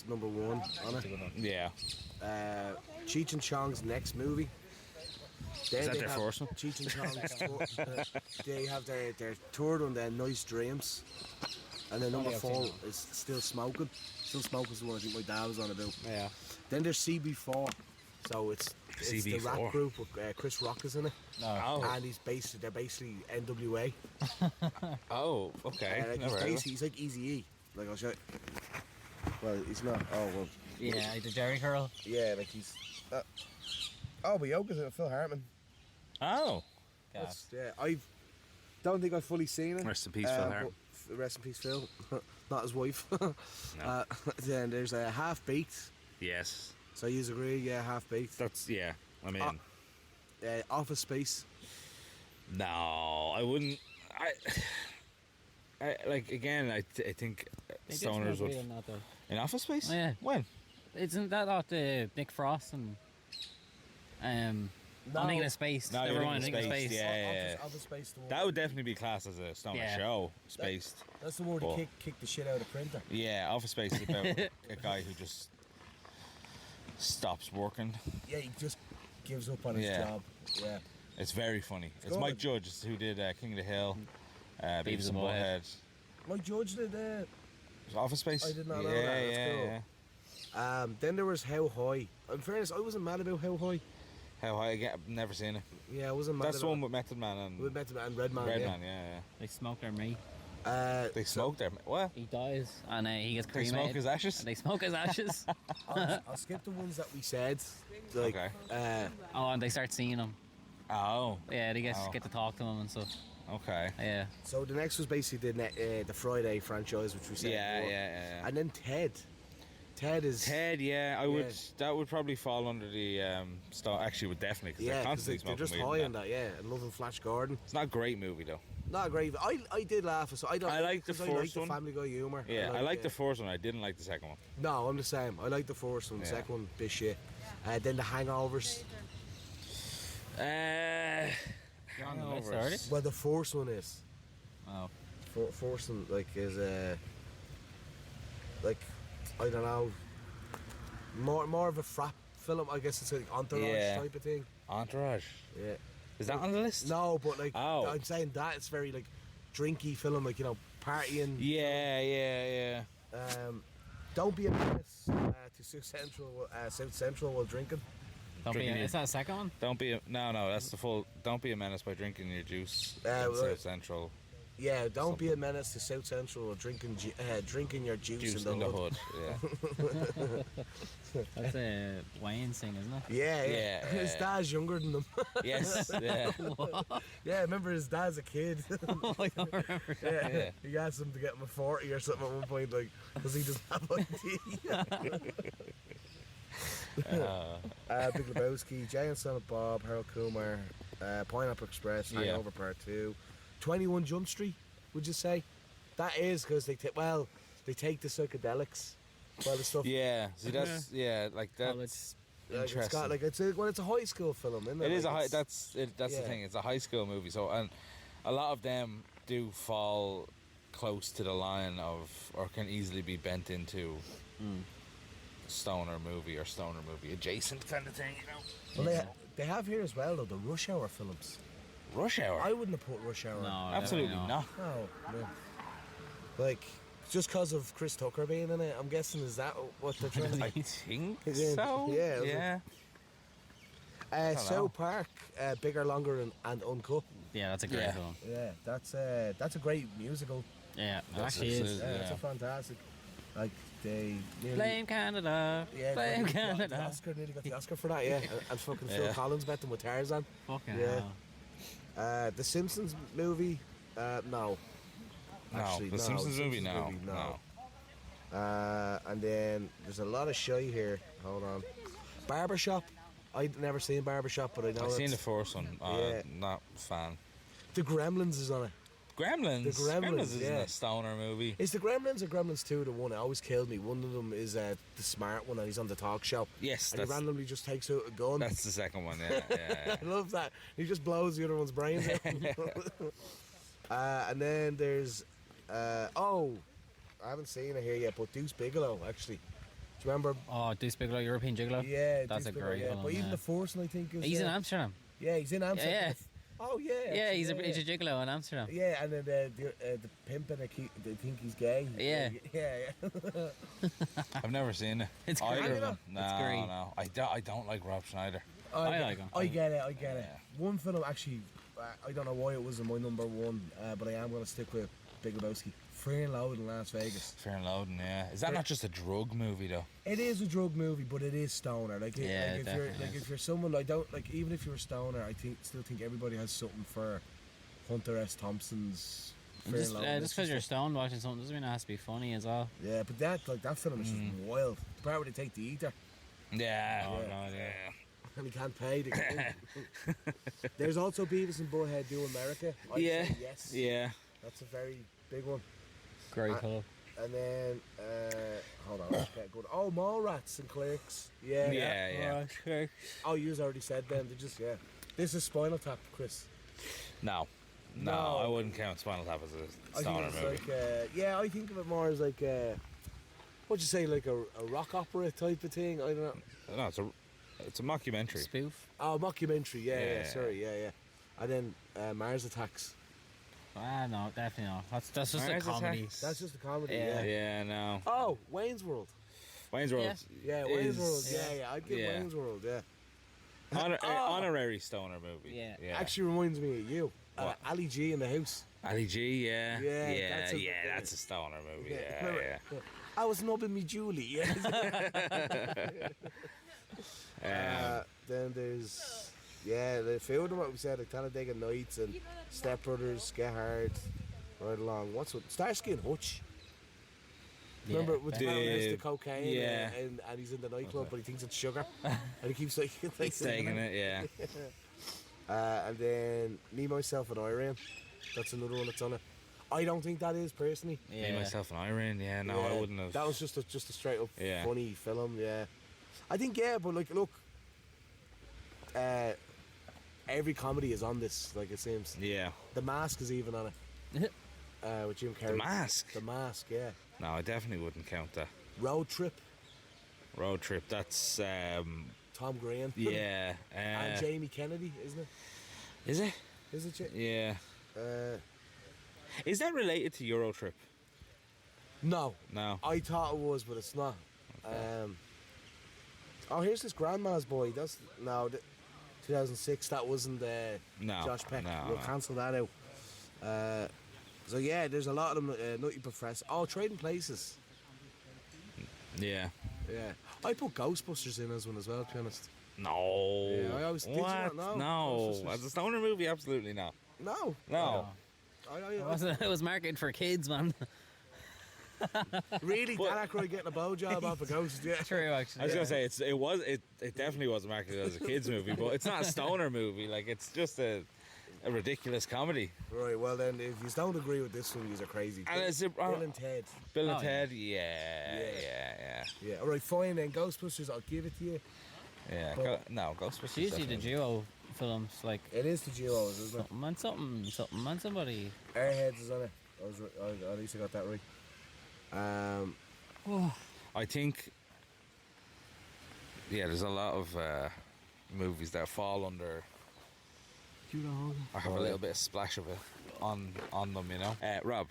number one on it. Yeah. Cheech and Chong's next movie. Then Is that they their have first one? Cheech and Chong's tour, they have their third one, then Nice Dreams. And then number 4 is Still Smoking. Still Smoking is the one I think my dad was on about. Yeah. Then there's CB4. So it's the CB4. rap group with Chris Rock is in it. Oh. And they're basically NWA. Oh, okay. Never heard of it. He's like Eazy-E. Like, I'll show you. Well, he's not. Oh, well. Yeah, the Jerry Curl. Yeah, like he's. But Yoga's in it, Phil Hartman. Oh. Yeah, I don't think I've fully seen it. Rest in peace, Phil Hartman. Rest in peace, Phil. Not his wife. Then there's a Half Baked. Yes. So you agree? Yeah, Half Baked. That's, yeah, I mean. Office Space. No, I wouldn't. I like, again, I think stoners would. In Office Space? Oh, yeah. When? Isn't that not Nick Frost and I'm thinking of Space. No, Never mind, I'm thinking of Space. Yeah. Office Space. That would definitely be classed as a stoner show. Spaced. That's the word to kick the shit out of printer. Yeah, Office Space is about a guy who just stops working. Yeah, he just gives up on his Yeah. job. Yeah. It's very funny. It's good. Mike Judge who did King of the Hill, Beavis and Butthead. Butthead. Mike Judge did Office Space. I did not know yeah, that. That's yeah, cool. Then there was How High. In fairness, I wasn't mad about How High. yeah. How High Again? I've never seen it. Yeah, I wasn't mad That's the about one with Method Man and with Method Man and Redman. Redman. Yeah. Yeah, They smoke their meat. They smoke there. What? He dies and he gets They cremated. smoke his ashes? And they smoke his ashes. I'll skip the ones that we said. Like, Okay. Oh, and they start seeing him. Oh. Yeah, they Oh. get to talk to him and stuff. Okay. Yeah. so the next was basically the Friday franchise, which we said. Yeah, before. yeah. And then Ted. Ted is. Ted, yeah, I would. Yeah. That would probably fall under the Actually, would definitely because Yeah, they're 'cause constantly they're smoking just weed high and on that, yeah, and loving Flash Gordon. It's not a great movie though. Not great. I did laugh. So I don't. I like the 'cause I like first the one. Family Guy humor. Yeah, I like the first one. I didn't like the second one. No, I'm the same. I like the first one. The Yeah. second one, bit shit. Then the Hangovers. You're on the list already? Well, the first one is. Oh. First one is like I don't know, more of a frap film. I guess it's like Entourage Yeah. type of thing. Entourage. Yeah. Is that on the list? No, but like Oh. I'm saying that it's very like drinky film, like partying. Yeah. Don't be a menace to South Central while drinking. Is that a second one? Don't be no. That's the full. Don't be a menace by drinking your juice. in well, South Central. Yeah, don't be a menace to South Central while drinking your juice, in the hood. Yeah. That's a Wayne thing, isn't it? Yeah. His Yeah. dad's younger than him. Yes. Yeah. Yeah, I remember his dad's a kid. I don't remember that. Yeah. He asked him to get him a 40 or something at one point, like, because he doesn't have ID. Big Lebowski, Jay and Silent Bob, Harold Kumar, Pineapple Express, Yeah. Hangover Part 2, 21 Jump Street, would you say? That is because they take the psychedelics, well, the stuff. Yeah. See, that's like that's Like, interesting. it's got it's a high school film, isn't it? It is Like, that's the yeah. thing. It's a high school movie, so and a lot of them do fall close to the line of, or can easily be bent into stoner movie or stoner movie adjacent kind of thing, Well, they have here as well though the Rush Hour films. Rush Hour. I wouldn't have put Rush Hour. No, Absolutely definitely not. No. Like, just because of Chris Tucker being in it, I'm guessing is that what they're trying to I think Yeah, so. yeah, Yeah. don't know. South Park, Bigger, Longer, and Uncut. Yeah, that's a great Yeah. film. Yeah, that's a great musical. Yeah, it That's actually is. absolutely- It's a fantastic. Like they nearly. Blame Canada. Yeah, Blame nearly got the Canada. Oscar, nearly got the Oscar for that. Yeah, and fucking Phil Yeah. Collins met them with Tarzan. Fucking Yeah. hell. The Simpsons movie, no. No, Actually, the no, Simpsons movie, no. no. And then there's a lot of shy here. Hold on. Barbershop. I'd never seen Barbershop, but I know I've seen the it's- first one. Yeah. Not fan. The Gremlins is on it. Gremlins. The Gremlins, isn't yeah. a stoner movie. Is the Gremlins or Gremlins 2 the one that always killed me? One of them is the smart one and he's on the talk show. Yes, And he randomly just takes out a gun. that's the second one. Yeah. I love that. He just blows the other one's brains out. And then there's, I haven't seen it here yet, but Deuce Bigelow, actually. Do you remember? Oh, Deuce Bigelow, European Gigolo? Yeah, That's Deuce a Bigelow, great yeah. film, But even yeah. the first one, I think, is... He's in Amsterdam. Yeah, he's in Amsterdam. Yeah. Oh, yeah. Yeah, actually, he's a yeah. gigolo in Amsterdam. Yeah, and then the pimp and they think he's gay. Yeah. Yeah. I've never seen it. It's Either great. of them. No, It's great. no. I don't like Rob Schneider. I like him. I get it. Yeah. One film, actually, I don't know why it wasn't my number one, but I am going to stick with Big Lebowski. Fear and Loathing in Las Vegas. Fear and Loathing, yeah. Is that not just a drug movie though? It is a drug movie, but it is stoner. Like, Yeah, if you're definitely if you're someone even if you're a stoner, I still think everybody has something for Hunter S. Thompson's Fear Just and Loathing. It's because you're just stoned watching something doesn't mean it has to be funny as well. yeah, but that film is just wild. The part where they take the eater Yeah. Oh, Yeah. God, yeah. and he can't pay. There's also Beavis and Butthead Do America. I'd Yeah. say yes. Yeah. That's a very big one. Great film. And then, hold on, let's get good. Oh, Mallrats and Clerks. Yeah. Yeah. Oh, you already said them. They just, yeah. This is Spinal Tap, Chris. No. No, No. I wouldn't count Spinal Tap as a I stoner think movie. it's like, yeah, I think of it more as like, what'd you say, like a rock opera type of thing? I don't know. No, it's a It's a mockumentary. Spoof. Oh, mockumentary. Yeah, Yeah. sorry, yeah. And then Mars Attacks. Ah, no, definitely not. That's just Mars a comedy. Attacks. That's just a comedy. Yeah. Yeah. Yeah, no. Oh, Wayne's World. Wayne's World. Yeah, Wayne's World. is Yeah. I'd give yeah. Wayne's World. Yeah. Honorary stoner movie. Yeah. Actually reminds me of you. What? Ali G in the house. Ali G, yeah. Yeah, That's a stoner movie. Yeah, Remember- yeah. I was nubbing me Julie. Yeah. Then there's the few of them what we said, like Talladega Nights and Step Brothers, Get Hard, right along. What's with Starsky and Hutch? Remember with the the cocaine yeah. and he's in the nightclub but he thinks it's sugar and he keeps like taking it, yeah. And then Me, Myself and Irene. That's another one that's on it. I don't think that is personally. Me, Myself and Irene, yeah, no, I wouldn't have. That was just a straight up Yeah. funny film, yeah. I think but like look, every comedy is on this, like it seems. Yeah. The Mask is even on it. With Jim Carrey. The Mask? The Mask, yeah. No, I definitely wouldn't count that. Road Trip. Road Trip, that's Tom Green. yeah. And Jamie Kennedy, isn't it? Is it? Is it? Yeah. Uh, Is that related to Euro Trip? no. No. I thought it was, but it's not. Here's this Grandma's Boy. That's 2006. That wasn't No. Josh Peck. No, We'll no. cancel that out. So yeah, there's a lot of them. Nutty Professor. Oh, Trading Places. Yeah. Yeah. I put Ghostbusters in as one as well, to be honest. No. Yeah, I always did you What? not? No. Ghostbusters. As a stoner movie, absolutely not. No. No. It was marketed for kids, man. Really, Dan Aykroyd getting a blowjob off a ghost? Yeah. True, actually. I was gonna say it definitely was marketed as a kids movie, but it's not a stoner movie. Like it's just a ridiculous comedy. Right. Well, then, if you don't agree with this one, you are crazy. And is it Bill and Ted. Bill and Oh, Ted? Yeah. Yeah. All right, fine. Then Ghostbusters, I'll give it to you. No, Ghostbusters. It's usually the definitely. duo films, like It is the duos, isn't it? something and somebody. Airheads is on it. At least I got that right. I think. Yeah, there's a lot of movies that fall under. I have a little bit of splash of it on them, you know. Rob,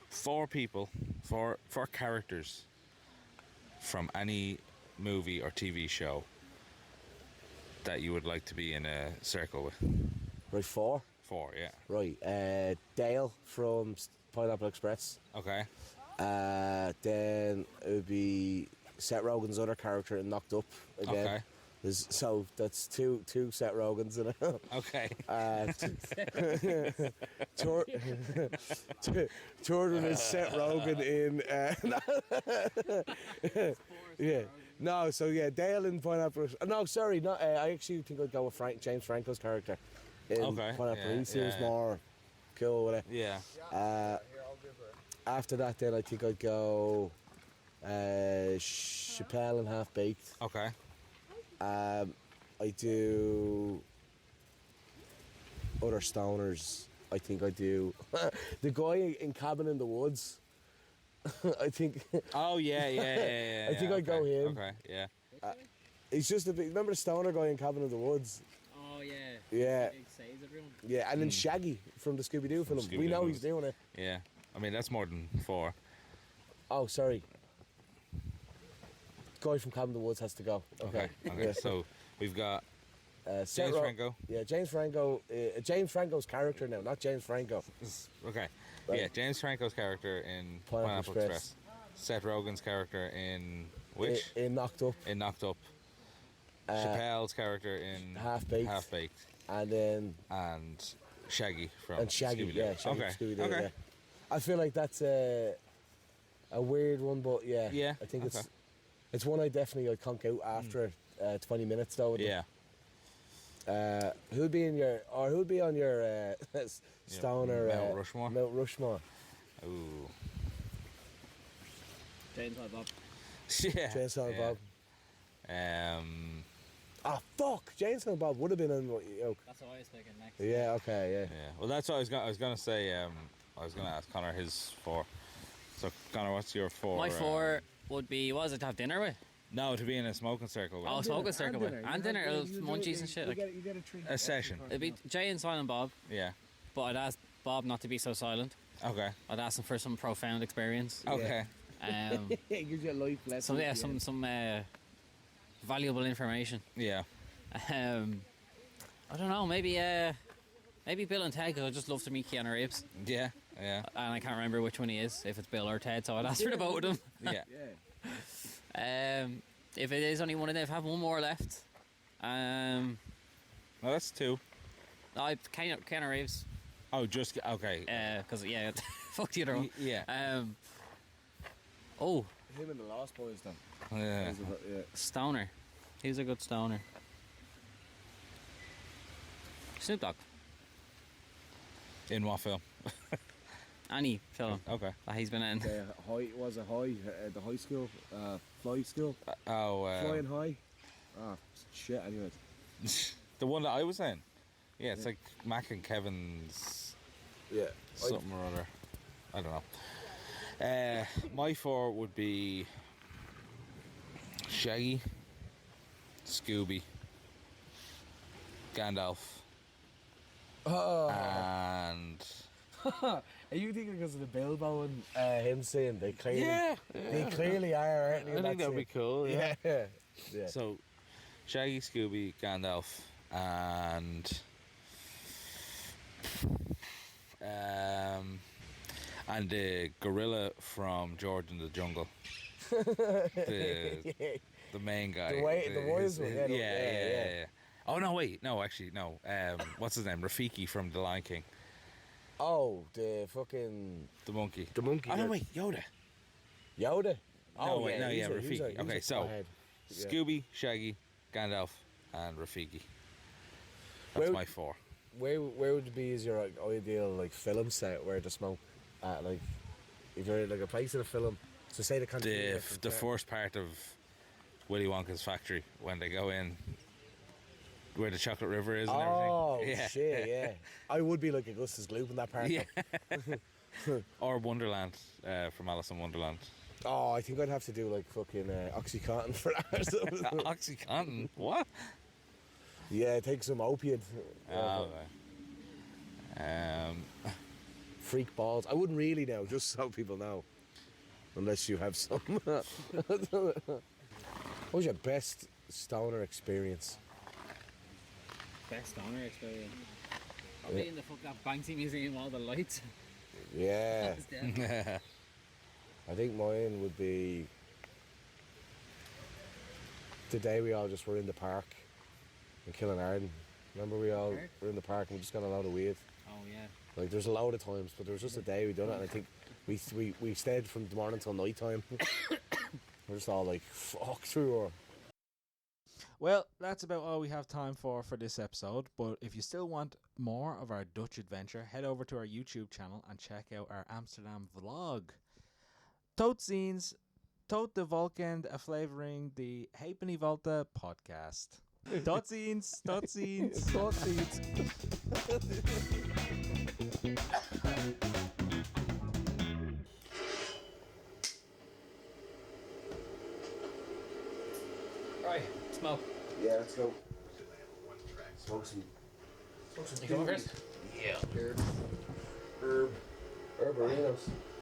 4 people, four characters from any movie or TV show that you would like to be in a circle with. Right, 4. 4, yeah. Right, Dale from Pineapple Express. Okay. Then it would be Seth Rogen's other character in Knocked Up again. Okay. So that's two Seth Rogens in it. Okay. Third one is Seth Rogen in. Yeah. No, so yeah, Dale in Pineapple. No, sorry, not. I actually think I'd go with James Franco's character in Okay, Pineapple. yeah, He seems yeah. more cool with it. Yeah. After that, then I think I'd go Chappelle and Half Baked. Okay. I do other stoners. I think I do the guy in Cabin in the Woods. I think Oh yeah. I think I'd go him. Okay. Yeah. he's just a big. Remember the stoner guy in Cabin in the Woods? Oh yeah. Yeah, It saves everyone. yeah, and then Shaggy from the Scooby Doo film. We Scooby-Doo know movies. he's doing it. Yeah. I mean that's more than 4. Oh, sorry. Guy from Cabin in the Woods has to go. Okay. Okay. Yeah. So we've got Seth James Ro- Franco. Yeah, James Franco. James Franco's character now, not James Franco. Okay. Right. Yeah, James Franco's character in Pineapple Pineapple Express. Express. Seth Rogen's character in which? In Knocked Up, In Knocked Up. Chappelle's character in Half Baked. Half Baked. and then And Shaggy from and Shaggy. Scooby-Doo. Yeah, Shaggy Okay. from Scooby Doo. Okay. Yeah. I feel like that's a weird one, but yeah. Yeah, I think okay. it's one I definitely I'd conk out after 20 minutes though. Yeah. Who'd be on your stoner Mount Rushmore? Mount Rushmore. Ooh. James Bob. Yeah. Jane Silent yeah. Bob. Um. Ah, fuck! Jane Silent Bob would have been on. That's what I was thinking next. Yeah. Okay. Yeah. Yeah. Well, that's what I was gonna say. I was gonna ask Connor his 4. So Connor, what's your 4? My 4 would be, what was it to have dinner with? No, to be in a smoking circle. Oh, smoking circle with. And dinner, You munchies and shit. Like, You get a treat. A session. it'd be Jay and Silent Bob, Yeah. but I'd ask Bob not to be so silent. Okay. I'd ask him for some profound experience. Okay. It gives you a life lesson. Some valuable information. Yeah. I don't know. Maybe Bill and Ted. 'Cause I'd just love to meet Keanu Reeves, Yeah. Yeah. and I can't remember which one he is. If it's Bill or Ted, so I'd ask for the both of them. Yeah. If it is only one of them, if I have one more left, Well, that's two. Keanu Reeves. Oh, just okay. Because fuck the other one. Yeah. Oh, Him and the Lost Boys, then. Yeah. Stoner. He's a good stoner. Snoop Dogg. In what film? Any film Okay. that he's been in. The high school, fly school, Oh. flying high. Ah, shit. Anyway, The one that I was in. Yeah, it's like Mac and Kevin's yeah. something or other. I don't know. My four would be Shaggy, Scooby, Gandalf, and Are you thinking because of the Bilbo and him saying they clearly? yeah, They clearly are, aren't they? I think That's that'd be it. cool. Yeah. Yeah. So, Shaggy, Scooby, Gandalf, and the gorilla from George in the Jungle. The main guy. The wise one, yeah, yeah. Oh no, wait, no, actually, no. What's his name? Rafiki from The Lion King. Oh, the fucking The monkey. monkey. Oh no, wait, Yoda. Yoda. No, wait, no, he's yeah, a- he's Rafiki. a- Okay, he's a so pothead. Yeah. Scooby, Shaggy, Gandalf, and Rafiki. That's Well- my four. Where would be is your ideal like film set where to smoke at, like if you're like a place in a film? So say the canteen. The first part of Willy Wonka's factory when they go in, where the chocolate river is and Oh everything. Yeah. shit! Yeah, I would be like Augustus Gloop in that part. Yeah. Or Wonderland from Alice in Wonderland. Oh, I think I'd have to do like fucking OxyContin for that or something. Oxycontin. What? Yeah, take some opiate. Oh, Freak balls. I wouldn't really know, just so people know. Unless you have some. What was your best stoner experience? Best stoner experience. Probably in the fucking Banksy Museum, all the lights. Yeah. That's dead. I think mine would be the day we all just were in the park in Killinarden. Remember we all were in the park and we just got a load of weed. Oh yeah. Like there's a load of times, but there was just a day we done it, and I think we stayed from the morning till night time. We're just all like, fuck through her. Well, that's about all we have time for this episode. But if you still want more of our Dutch adventure, head over to our YouTube channel and check out our Amsterdam vlog. Tot ziens, tot de volgende aflevering, the Halfpenny Volta podcast. Tot ziens, tot ziens. Tot ziens. Right, smoke. Yeah, let's go. Smoke some. You going, Chris? Herb. Herbarinos.